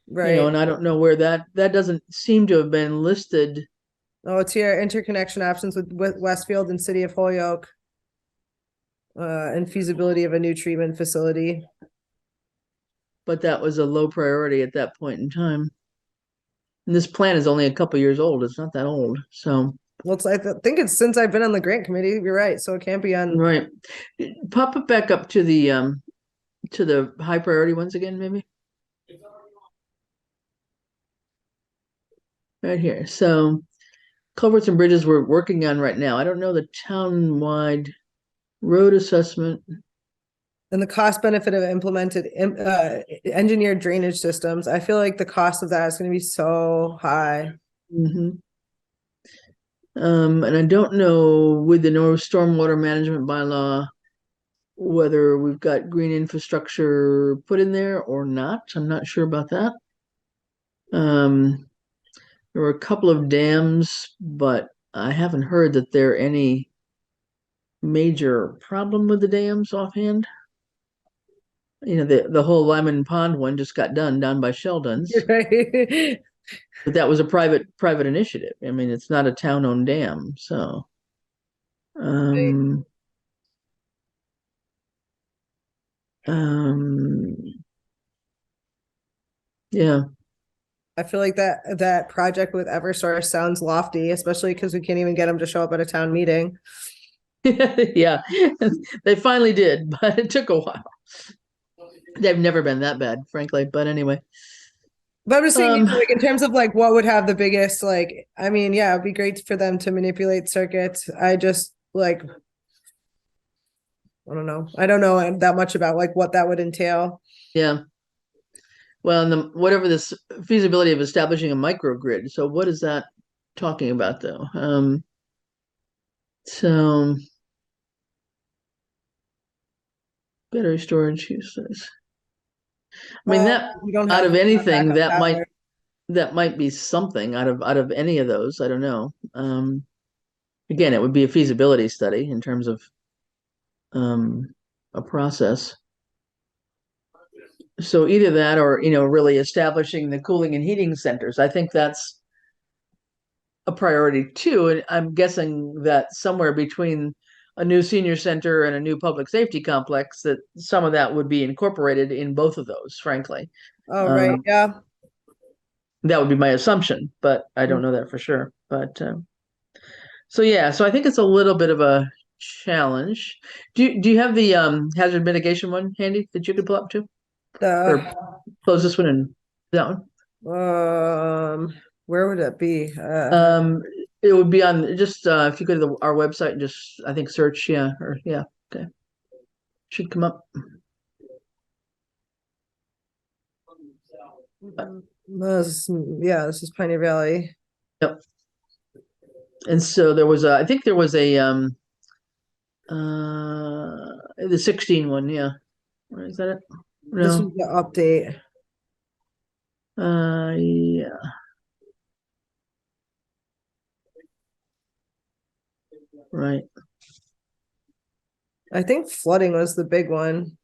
Right. And I don't know where that doesn't seem to have been listed. Oh, it's here. Interconnection options with Westfield and City of Holyoke. And feasibility of a new treatment facility. But that was a low priority at that point in time. And this plan is only a couple years old. It's not that old. So well, I think it's since I've been on the grant committee. You're right. So it can't be on. Right. Pop it back up to the high priority ones again, maybe. Right here. So culverts and bridges we're working on right now. I don't know the town-wide road assessment. And the cost benefit of implemented engineered drainage systems. I feel like the cost of that is going to be so high. And I don't know with the stormwater management bylaw whether we've got green infrastructure put in there or not. I'm not sure about that. There were a couple of dams, but I haven't heard that there are any major problem with the dams offhand. The whole Lyman Pond one just got done by Sheldon's. Right. But that was a private initiative. I mean, it's not a town-owned dam, so yeah. I feel like that project with Eversource sounds lofty, especially because we can't even get them to show up at a town meeting. Yeah, they finally did, but it took a while. They've never been that bad, frankly. But anyway. But I'm just saying, in terms of what would have the biggest, I mean, yeah, it'd be great for them to manipulate circuits. I just I don't know. I don't know that much about what that would entail. Yeah. Well, and whatever this feasibility of establishing a microgrid. So what is that talking about, though? So battery storage uses. I mean, that out of anything that might be something out of any of those. I don't know. Again, it would be a feasibility study in terms of a process. So either that or really establishing the cooling and heating centers. I think that's a priority too. And I'm guessing that somewhere between a new senior center and a new public safety complex, that some of that would be incorporated in both of those, frankly. Oh, right. Yeah. That would be my assumption, but I don't know that for sure. But so yeah, so I think it's a little bit of a challenge. Do you have the hazard mitigation one handy that you could pull up too? Or close this one and that one? Where would it be? It would be on just if you go to our website and just I think search okay, should come up. This is Pioneer Valley. Yep. And so there was I think there was a the 16 one, yeah. Where is that it? No. This is the update. Yeah. Right. I think flooding was the big one.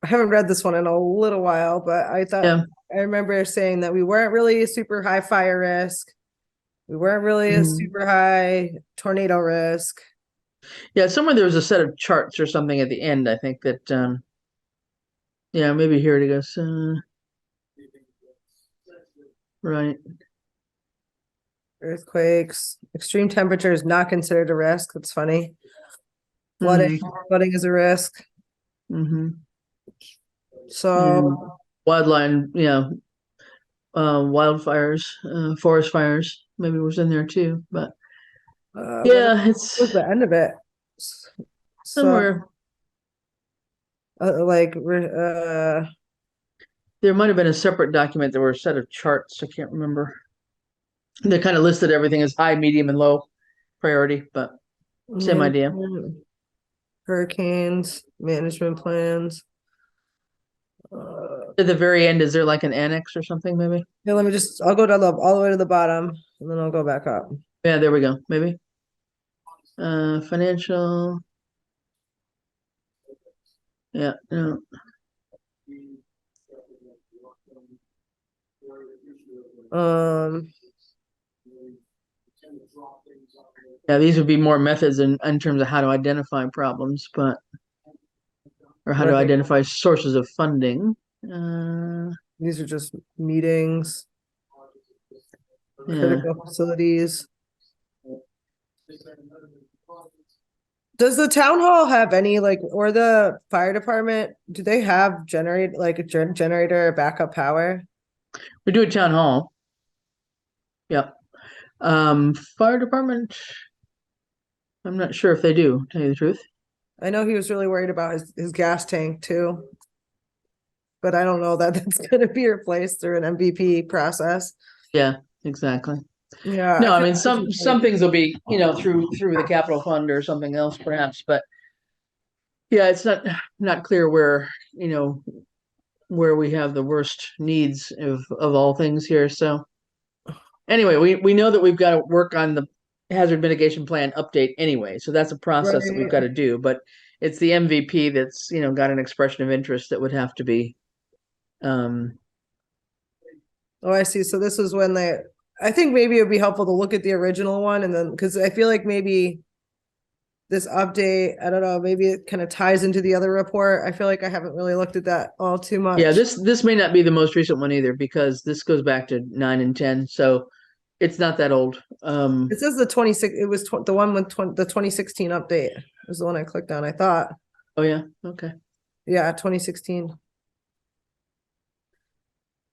I haven't read this one in a little while, but I thought I remember saying that we weren't really a super high fire risk. We weren't really a super high tornado risk. Yeah, somewhere there was a set of charts or something at the end, I think that yeah, maybe here it goes. Right. Earthquakes, extreme temperatures not considered a risk. That's funny. Flooding, Mhm. flooding is a risk. Mhm. And So wildland, yeah, wildfires, forest fires maybe was in there too, but what yeah, it's was the end of it? So somewhere. like There might have been a separate document. There were a set of charts. I can't remember. They kind of listed everything as high, medium, and low priority, but same idea. hurricanes, management plans. Uh, At the very end, is there like an annex or something, maybe? yeah, let me just, I'll go down all the way to the bottom and then I'll go back up. Yeah, there we go, maybe. Financial. Yeah, no. Um, Yeah, these would be more methods in terms of how to identify problems, but or how to right. identify sources of funding. Uh, These are just meetings, yeah. critical facilities. Does the town hall have any like, or the fire department, do they have like a generator or backup power? We do a town hall. Yeah. Fire department, I'm not sure if they do, tell you the truth. I know he was really worried about his gas tank too, but I don't know that that's going to be replaced through an MVP process. Yeah, exactly. Yeah, No, I I feel mean like some things will be, through the capital fund or something else perhaps, but yeah, it's not clear where, where we have the worst needs of all things here. So anyway, we know that we've got to work on the hazard mitigation plan update anyway. So that's a process that we've got right. to do, but it's the MVP that's, got an expression of interest that would have to be um Oh, I see. So this is when I think maybe it would be helpful to look at the original one and then because I feel like maybe this update, I don't know, maybe it kind of ties into the other report. I feel like I haven't really looked at that all too yeah, much. this may not be the most recent one either because this goes back to 9 and 10. So it's not that old. It says the 26, it was the one with the 2016 update was the one I clicked on. I thought, Oh yeah, okay. yeah, 2016.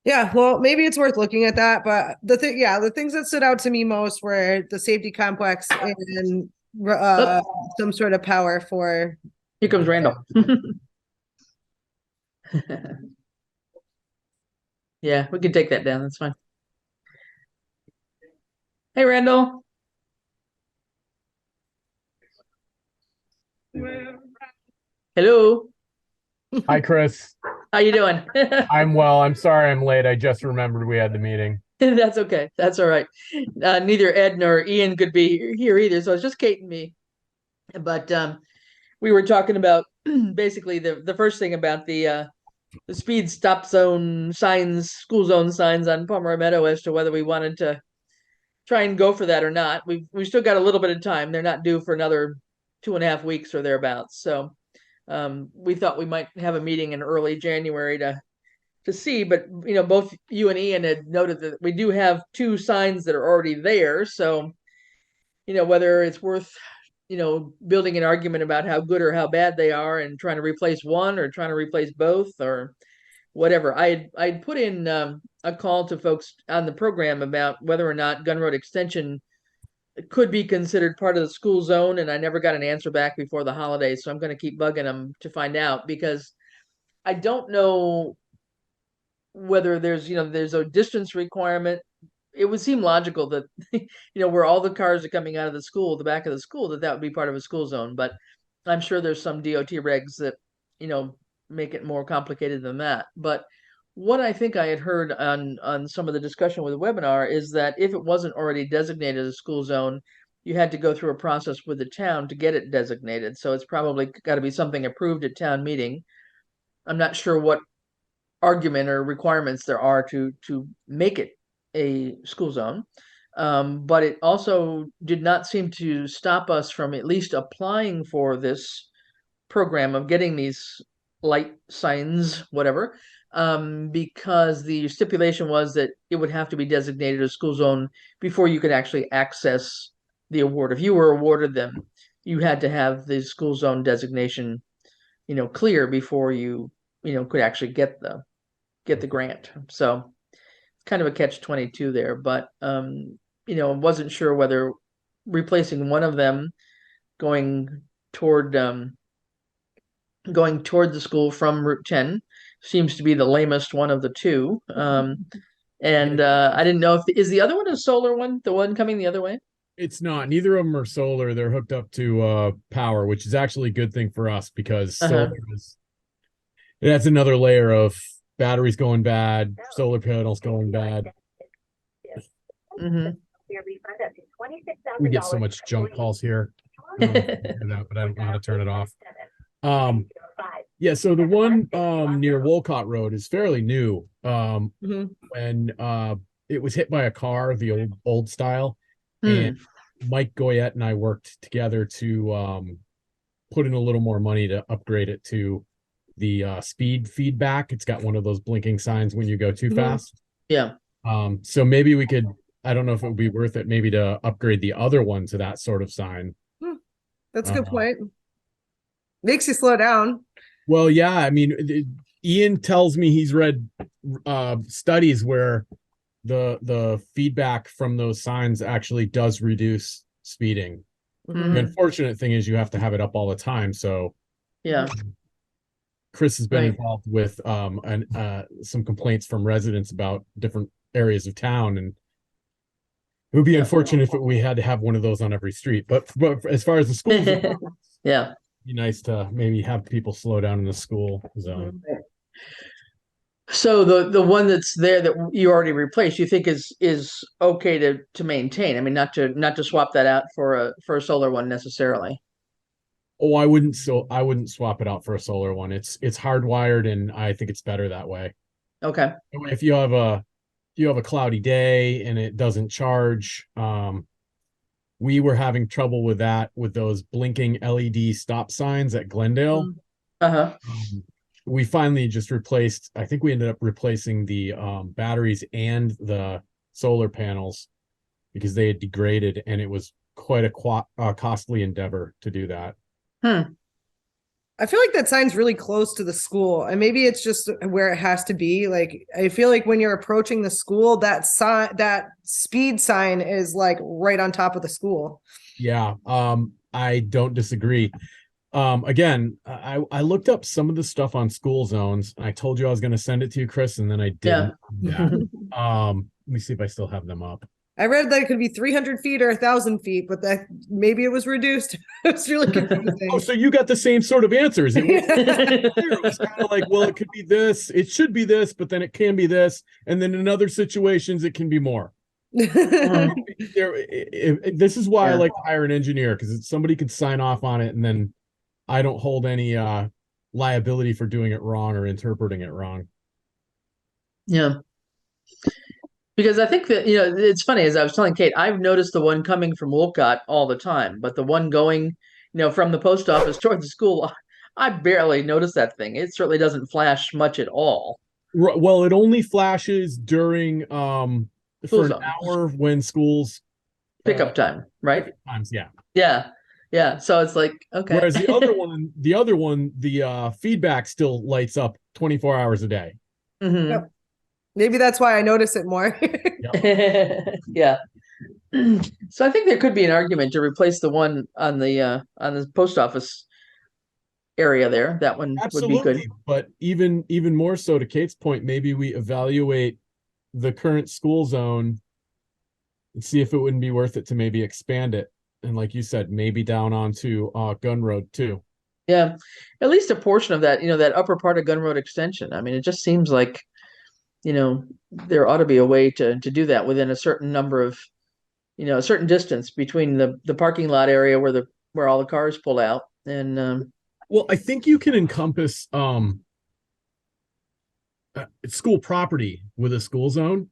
Yeah, well, maybe it's worth looking at that. But the things that stood out to me most were the safety complex and Oh, some sort of power for. here comes Randall. Yeah, we can take that down. That's fine. Hey, Randall. Hello. Hi, Chris. How you doing? I'm well. I'm sorry I'm late. I just remembered we had the meeting. That's okay. That's all right. Neither Ed nor Ian could be here either, so it's just Kate and me. But we were talking about basically the first thing about the speed stop zone signs, school zone signs on Palmer Meadow as to whether we wanted to try and go for that or not. We've still got a little bit of time. They're not due for another 2.5 weeks or thereabouts. So we thought we might have a meeting in early January to see. But both you and Ian had noted that we do have two signs that are already there. So whether it's worth building an argument about how good or how bad they are and trying to replace one or trying to replace both or whatever. I'd put in a call to folks on the program about whether or not Gun Road Extension could be considered part of the school zone, and I never got an answer back before the holidays, so I'm going to keep bugging them to find out because I don't know whether there's a distance requirement. It would seem logical that where all the cars are coming out of the school, the back of the school, that would be part of a school zone, but I'm sure there's some DOT regs that make it more complicated than that. But what I think I had heard on some of the discussion with the webinar is that if it wasn't already designated as a school zone, you had to go through a process with the town to get it designated. So it's probably got to be something approved at town meeting. I'm not sure what argument or requirements there are to make it a school zone. But it also did not seem to stop us from at least applying for this program of getting these light signs, whatever, because the stipulation was that it would have to be designated a school zone before you could actually access the award. If you were awarded them, you had to have the school zone designation, clear before you, could actually get the grant. So it's kind of a catch-22 there, but wasn't sure whether replacing one of them going toward the school from Route 10 seems to be the lamest one of the two. And I didn't know is the other one a solar one, the one coming the other way? It's not. Neither of them are solar. They're hooked up to power, which is actually a good thing for us because solar that's another layer of batteries going bad, solar panels going bad. Mm-hmm. We get so much junk calls here. But I don't know how to turn it off. Yeah, so the one near Wolcott Road is fairly new. When it was hit by a car, the old style, and Mike Goyette and I worked together to put in a little more money to upgrade it to the speed feedback. It's got one of those blinking signs when you go too fast. Yeah. So maybe we could, I don't know if it would be worth it maybe to upgrade the other one to that sort of sign. That's a good point. Makes you slow down. Well, yeah, I mean, Ian tells me he's read studies where the feedback from those signs actually does reduce speeding. The unfortunate thing is you have to have it up all the time. So yeah, Chris has been involved with some complaints from residents about different areas of town, and it would be unfortunate if we had to have one of those on every street. But as far as the schools, yeah, be nice to maybe have people slow down in the school zone. So the one that's there that you already replaced, you think is okay to maintain? I mean, not to swap that out for a solar one necessarily. Oh, I wouldn't swap it out for a solar one. It's hardwired, and I think it's better that way. Okay. If you have a cloudy day and it doesn't charge, we were having trouble with that with those blinking LED stop signs at Glendale. We finally just replaced, I think we ended up replacing the batteries and the solar panels because they had degraded, and it was quite a costly endeavor to do that. I feel like that sign's really close to the school, and maybe it's just where it has to be. Like, I feel like when you're approaching the school, that speed sign is like right on top of the school. Yeah, I don't disagree. Again, I looked up some of the stuff on school zones. I told you I was going to send it to you, Chris, and then I didn't. Yeah. Let me see if I still have them up. I read that it could be 300 feet or 1,000 feet, but that maybe it was reduced. It was really confusing. Oh, so you got the same sort of answers. It was kind of like, well, it could be this, it should be this, but then it can be this, and then in other situations it can be more. This is why I like to hire an engineer, because somebody could sign off on it, and then I don't hold any liability for doing it wrong or interpreting it wrong. Yeah. Because I think that, it's funny, as I was telling Kate, I've noticed the one coming from Wolcott all the time, but the one going, from the post office towards the school, I barely notice that thing. It certainly doesn't flash much at all. Well, it only flashes during for an hour when schools pickup time, right? Times, yeah. Yeah. So it's like, okay. Whereas the other one, the feedback still lights up 24 hours a day. Yep. Maybe that's why I notice it more. Yeah. So I think there could be an argument to replace the one on the post office area there. That one would be good. But even more so, to Kate's point, maybe we evaluate the current school zone and see if it wouldn't be worth it to maybe expand it. And like you said, maybe down onto Gun Road too. Yeah, at least a portion of that, that upper part of Gun Road extension. I mean, it just seems like, there ought to be a way to do that within a certain number of, a certain distance between the parking lot area where all the cars pull out. And well, I think you can encompass school property with a school zone.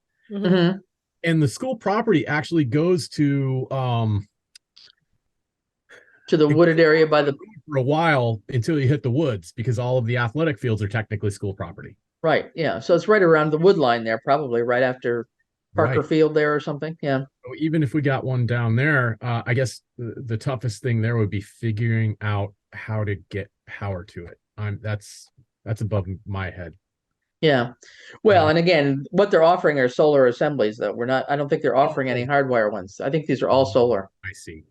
And the school property actually goes to the wooded area by the for a while until you hit the woods, because all of the athletic fields are technically school property. right. Yeah. So it's right around the wood line there, probably right after Parker Right. Field there or something. Yeah. So even if we got one down there, I guess the toughest thing there would be figuring out how to get power to it. That's above my head. Yeah. Well, and again, what they're offering are solar assemblies, though. I don't think they're offering any hardwire ones. I think these are all solar. I see.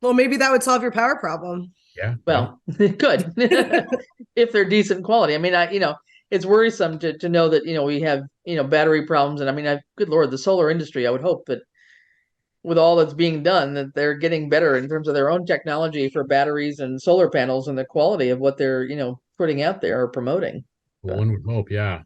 Well, maybe that would solve your power problem. Yeah. Well, it could if they're decent quality. I mean, it's worrisome to know that, we have, battery problems. And I mean, good Lord, the solar industry, I would hope that with all that's being done, that they're getting better in terms of their own technology for batteries and solar panels and the quality of what they're, putting out there or promoting. Well, one would hope, yeah.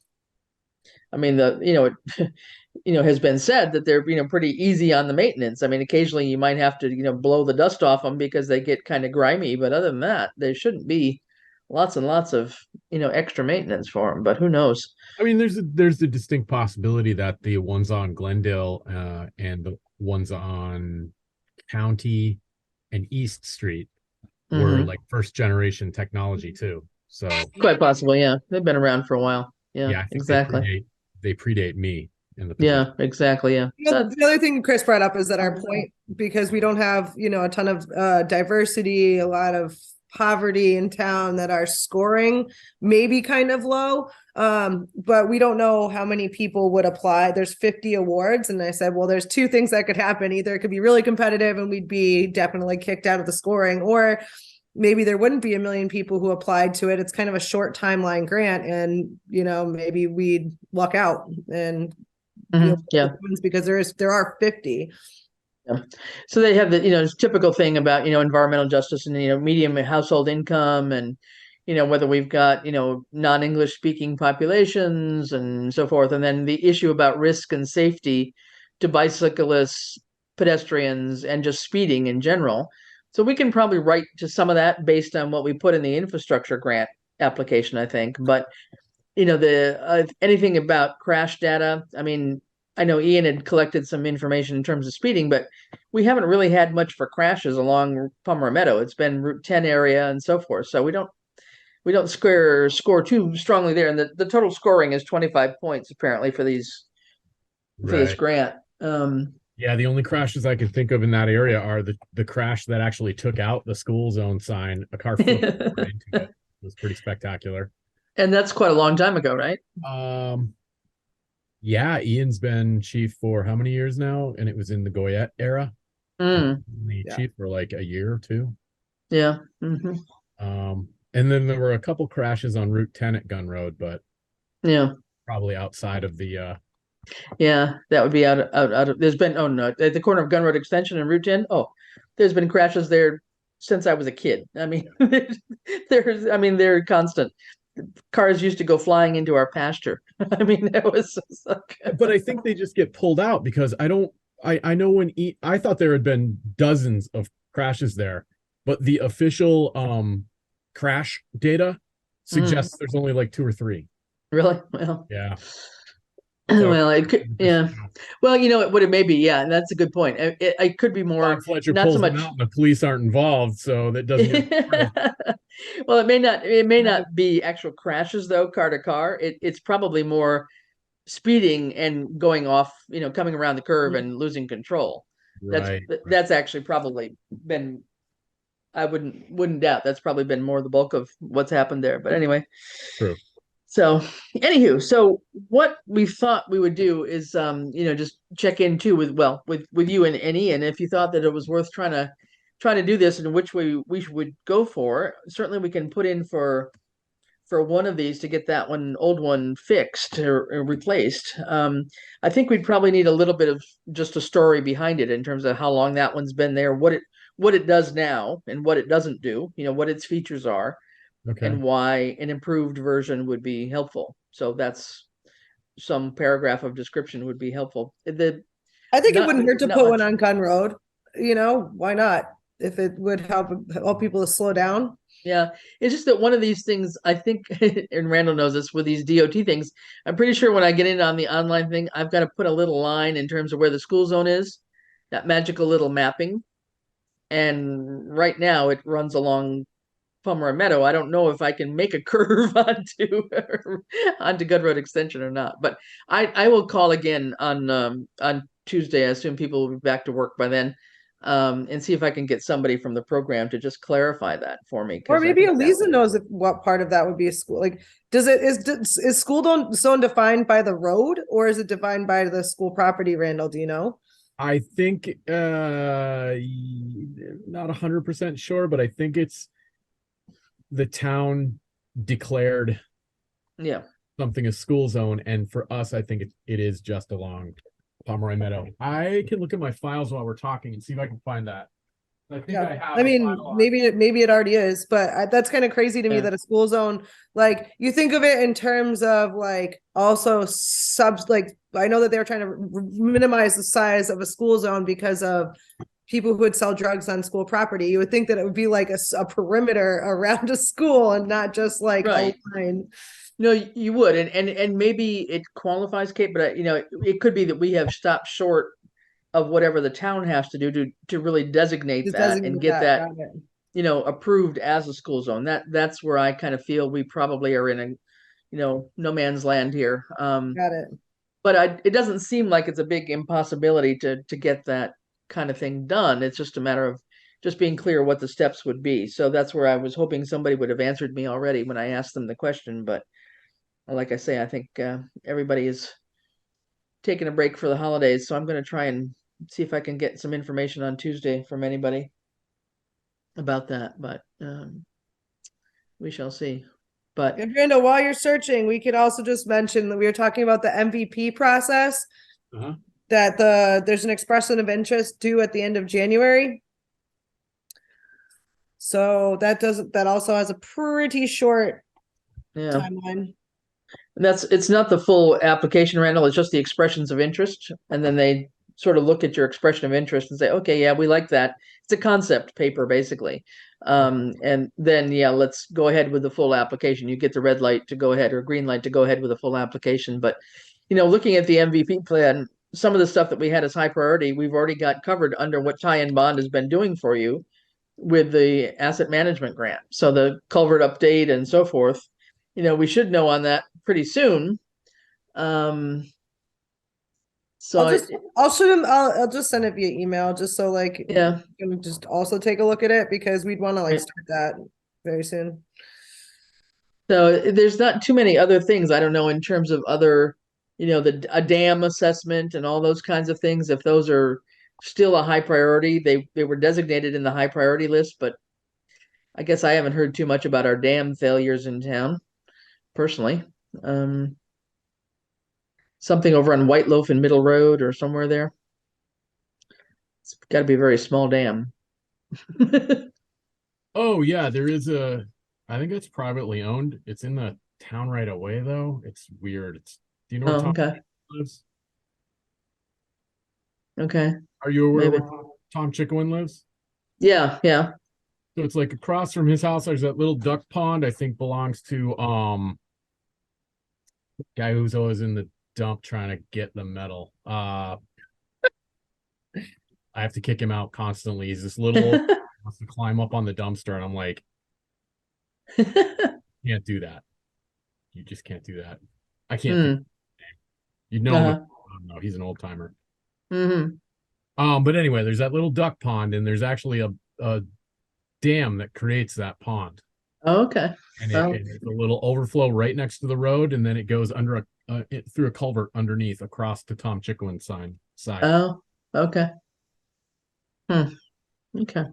I mean, it has been said that they're, pretty easy on the maintenance. I mean, occasionally you might have to, blow the dust off them because they get kind of grimy, but other than that, there shouldn't be lots and lots of, extra maintenance for them, but who knows? I mean, there's the distinct possibility that the ones on Glendale and the ones on County and East Street were like first generation technology too. So quite possibly, yeah. They've been around for a while. Yeah, I think exactly. They predate me in the Yeah, exactly. Yeah. The other thing Chris brought up is that our point, because we don't have, a ton of diversity, a lot of poverty in town, that our scoring may be kind of low. But we don't know how many people would apply. There's 50 awards. And I said, well, there's two things that could happen. Either it could be really competitive and we'd be definitely kicked out of the scoring, or maybe there wouldn't be a million people who applied to it. It's kind of a short timeline grant, and maybe we'd luck out and because there are 50. Yeah. So they have the typical thing about environmental justice and medium household income, and whether we've got non-English speaking populations and so forth, and then the issue about risk and safety to bicyclists, pedestrians, and just speeding in general. So we can probably write to some of that based on what we put in the infrastructure grant application, I think. But the anything about crash data, I mean, I know Ian had collected some information in terms of speeding, but we haven't really had much for crashes along Palmer Meadow. It's been Route 10 area and so forth. So we don't score too strongly there. And the total scoring is 25 points apparently for this grant. Yeah, the only crashes I can think of in that area are the crash that actually took out the school zone sign. A car flipped right into it. It was pretty spectacular. And that's quite a long time ago, right? Yeah, Ian's been chief for how many years now? And it was in the Goyette era. Chief for like a year or two. Yeah. And then there were a couple crashes on Route 10 at Gun Road, but probably outside of the yeah, that would be out of there's been at the corner of Gun Road Extension and Route 10. Oh, there's been crashes there since I was a kid. I mean, they're constant. Cars used to go flying into our pasture. I mean, that was but I think they just get pulled out because I know when I thought there had been dozens of crashes there, but the official crash data suggests there's only like 2 or 3. Really? Well, yeah. So, well, it could, yeah. Well, it may be, yeah, and that's a good point. It could be more. Fletcher not pulls so much. Them out and the police aren't involved, so that doesn't. Well, it may not be actual crashes though, car to car. It's probably more speeding and going off, coming around the curve and losing control. Right. That's actually probably been. I wouldn't doubt that's probably been more the bulk of what's happened there. But anyway. True. So anywho, so what we thought we would do is, just check in too with you and Ian, if you thought that it was worth trying to do this and which way we would go for. Certainly we can put in for one of these to get that old one fixed or replaced. I think we'd probably need a little bit of just a story behind it in terms of how long that one's been there, what it does now and what it doesn't do, what its features are. Okay. And why an improved version would be helpful. So that's some paragraph of description would be helpful. I think it wouldn't hurt to put one on Gun Road. Why not? If it would help people to slow down. Yeah, it's just that one of these things, I think, and Randall knows this with these DOT things. I'm pretty sure when I get in on the online thing, I've got to put a little line in terms of where the school zone is, that magical little mapping. And right now it runs along Pomeroy Meadow. I don't know if I can make a curve onto Good Road Extension or not. But I will call again on Tuesday. I assume people will be back to work by then, and see if I can get somebody from the program to just clarify that for me. Or 'Cause I maybe think that Eliza knows what part of that would be a school. Like, is school zone defined by the road, or is it defined by the school property, Randall? Do you know? I think not 100% sure, but I think it's the town declared Yeah. something a school zone, and for us, I think it is just along Pomeroy Meadow. I can look at my files while we're talking and see if I can find that. I think I have. I mean, maybe it already is, but that's kind of crazy to me that a school zone, like you think of it in terms of like also subs, like I know that they're trying to minimize the size of a school zone because of people who would sell drugs on school property. You would think that it would be like a perimeter around a school and not just like Right. a line. No, you would, and maybe it qualifies, Kate, but it could be that we have stopped short of whatever the town has to do to really designate Just that designate and get that, got it. approved as a school zone. That's where I kind of feel we probably are in a, no man's land here. Got it. But it doesn't seem like it's a big impossibility to get that kind of thing done. It's just a matter of just being clear what the steps would be. So that's where I was hoping somebody would have answered me already when I asked them the question. But like I say, I think everybody is taking a break for the holidays, so I'm going to try and see if I can get some information on Tuesday from anybody about that. But we shall see. But Brenda, while you're searching, we could also just mention that we were talking about the MVP process. That there's an expression of interest due at the end of January. So that also has a pretty short timeline. And it's not the full application, Randall. It's just the expressions of interest, and then they sort of look at your expression of interest and say, okay, yeah, we like that. It's a concept paper basically, and then let's go ahead with the full application. You get the red light to go ahead or green light to go ahead with a full application. But looking at the MVP plan, some of the stuff that we had as high priority, we've already got covered under what tie-in bond has been doing for you with the asset management grant. So the culvert update and so forth, we should know on that pretty soon. So I'll shoot him. I'll just send it via email, just so like you can just also take a look at it, because we'd want to like start that very soon. So there's not too many other things, I don't know, in terms of other, a dam assessment and all those kinds of things. If those are still a high priority, they were designated in the high priority list, but I guess I haven't heard too much about our dam failures in town personally. Something over on White Loaf and Middle Road or somewhere there. It's got to be a very small dam. Oh yeah, there is I think it's privately owned. It's in the town right away though. It's weird. Do you know where Tom lives? Okay. Are you aware where Tom Chickawin lives? Yeah. So it's like across from his house, there's that little duck pond, I think belongs to guy who's always in the dump trying to get the metal. I have to kick him out constantly. He's this little wants to climb up on the dumpster, and I'm like, can't do that. You just can't do that. I can't. You know him. No, he's an old timer. But anyway, there's that little duck pond, and there's actually a dam that creates that pond. Oh, okay. And it's a little overflow right next to the road, and then it goes under through a culvert underneath across to Tom Chickawin's side. Oh, okay. Okay.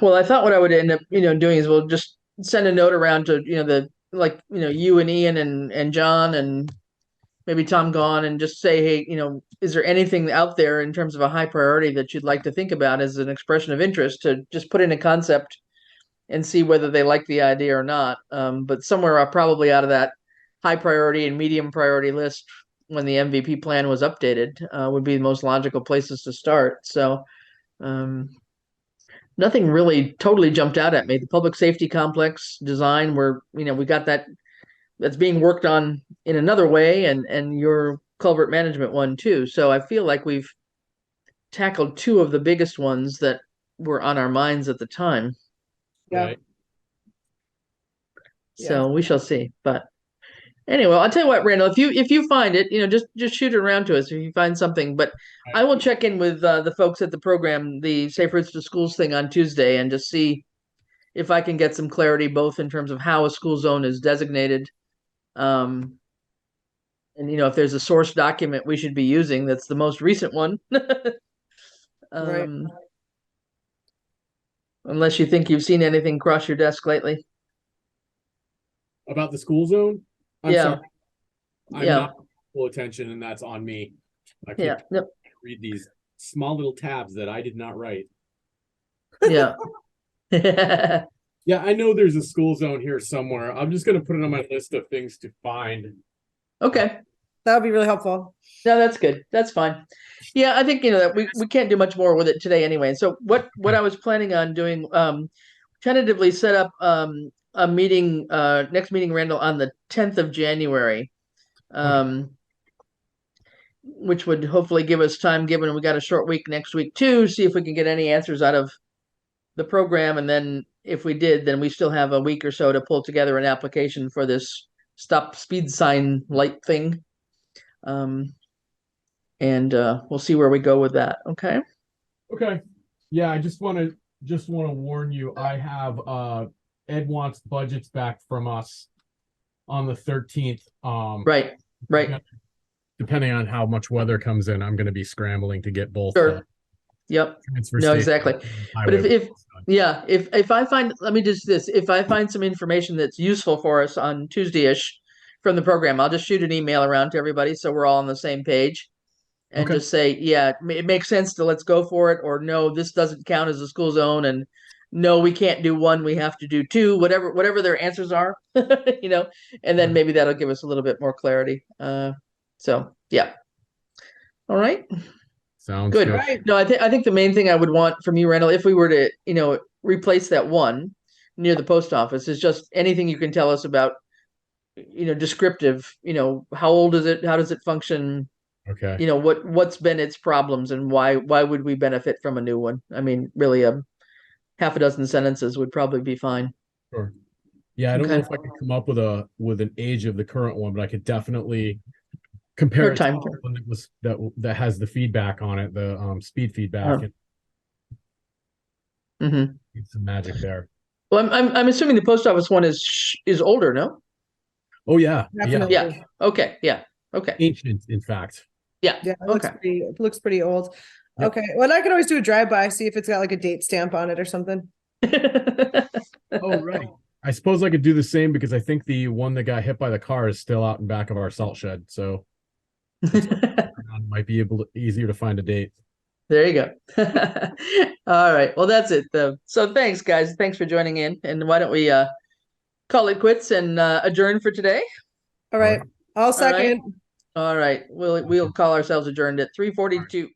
Well, I thought what I would end up, doing is we'll just send a note around to, you and Ian and John and maybe Tom Gone, and just say, hey, is there anything out there in terms of a high priority that you'd like to think about as an expression of interest, to just put in a concept and see whether they like the idea or not. But somewhere probably out of that high priority and medium priority list when the MVP plan was updated would be the most logical places to start. So nothing really totally jumped out at me. The public safety complex design, we got that's being worked on in another way, and your culvert management one too. So I feel like we've tackled two of the biggest ones that were on our minds at the time. Yeah. Right. So we shall see. But anyway, I'll tell you what, Randall, if you find it, just shoot it around to us if you find something. But I will check in with the folks at the program, the Safe Routes to Schools thing on Tuesday, and just see if I can get some clarity both in terms of how a school zone is designated. And if there's a source document we should be using, that's the most recent one. Right. Unless you think you've seen anything cross your desk lately. About the school zone? I'm Yeah. sorry. I'm Yeah. not full attention, and that's on me. I Yeah. can't Yep. read these small little tabs that I did not write. Yeah. Yeah, I know there's a school zone here somewhere. I'm just going to put it on my list of things to find. Okay. That would be really helpful. No, that's good. That's fine. Yeah, I think that we can't do much more with it today anyway. So what I was planning on doing, tentatively set up a meeting, next meeting, Randall, on the 10th of January. Which would hopefully give us time, given we got a short week next week too, see if we can get any answers out of the program. And then if we did, then we still have a week or so to pull together an application for this stop speed sign light thing. And we'll see where we go with that. Okay. Okay. Yeah, I just want to warn you. I have Ed wants budgets back from us on the 13th. Right. Depending on how much weather comes in, I'm going to be scrambling to get both. Sure. Yep. No, exactly. But if I find, let me just this, if I find some information that's useful for us on Tuesday-ish from the program, I'll just shoot an email around to everybody so we're all on the same page. And just say, yeah, it makes sense to let's go for it, or no, this doesn't count as a school zone, and no, we can't do one, we have to do two, whatever their answers are, and then maybe that'll give us a little bit more clarity. So yeah. All right. Sounds good. Right. No, I think the main thing I would want from you, Randall, if we were to, replace that one near the post office, is just anything you can tell us about, descriptive, how old is it? How does it function? Okay. What's been its problems, and why would we benefit from a new one? I mean, really, half a dozen sentences would probably be fine. Sure. Yeah, I don't know if I could come up with an age of the current one, but I could definitely compare it to the one that has the feedback on it, the speed feedback. And some magic there. Well, I'm assuming the post office one is older, no? Oh yeah. Definitely. Yeah. Okay. Yeah. Okay. Ancient, in fact. Yeah. Yeah. It looks pretty old. Yep. Okay. Well, I can always do a drive-by, see if it's got like a date stamp on it or something. Oh, right. I suppose I could do the same, because I think the one that got hit by the car is still out in back of our salt shed. So might be easier to find a date. There you go. All right. Well, that's it. So thanks, guys. Thanks for joining in. And why don't we call it quits and adjourn for today? All right. I'll second. All right. We'll call ourselves adjourned at 3:42.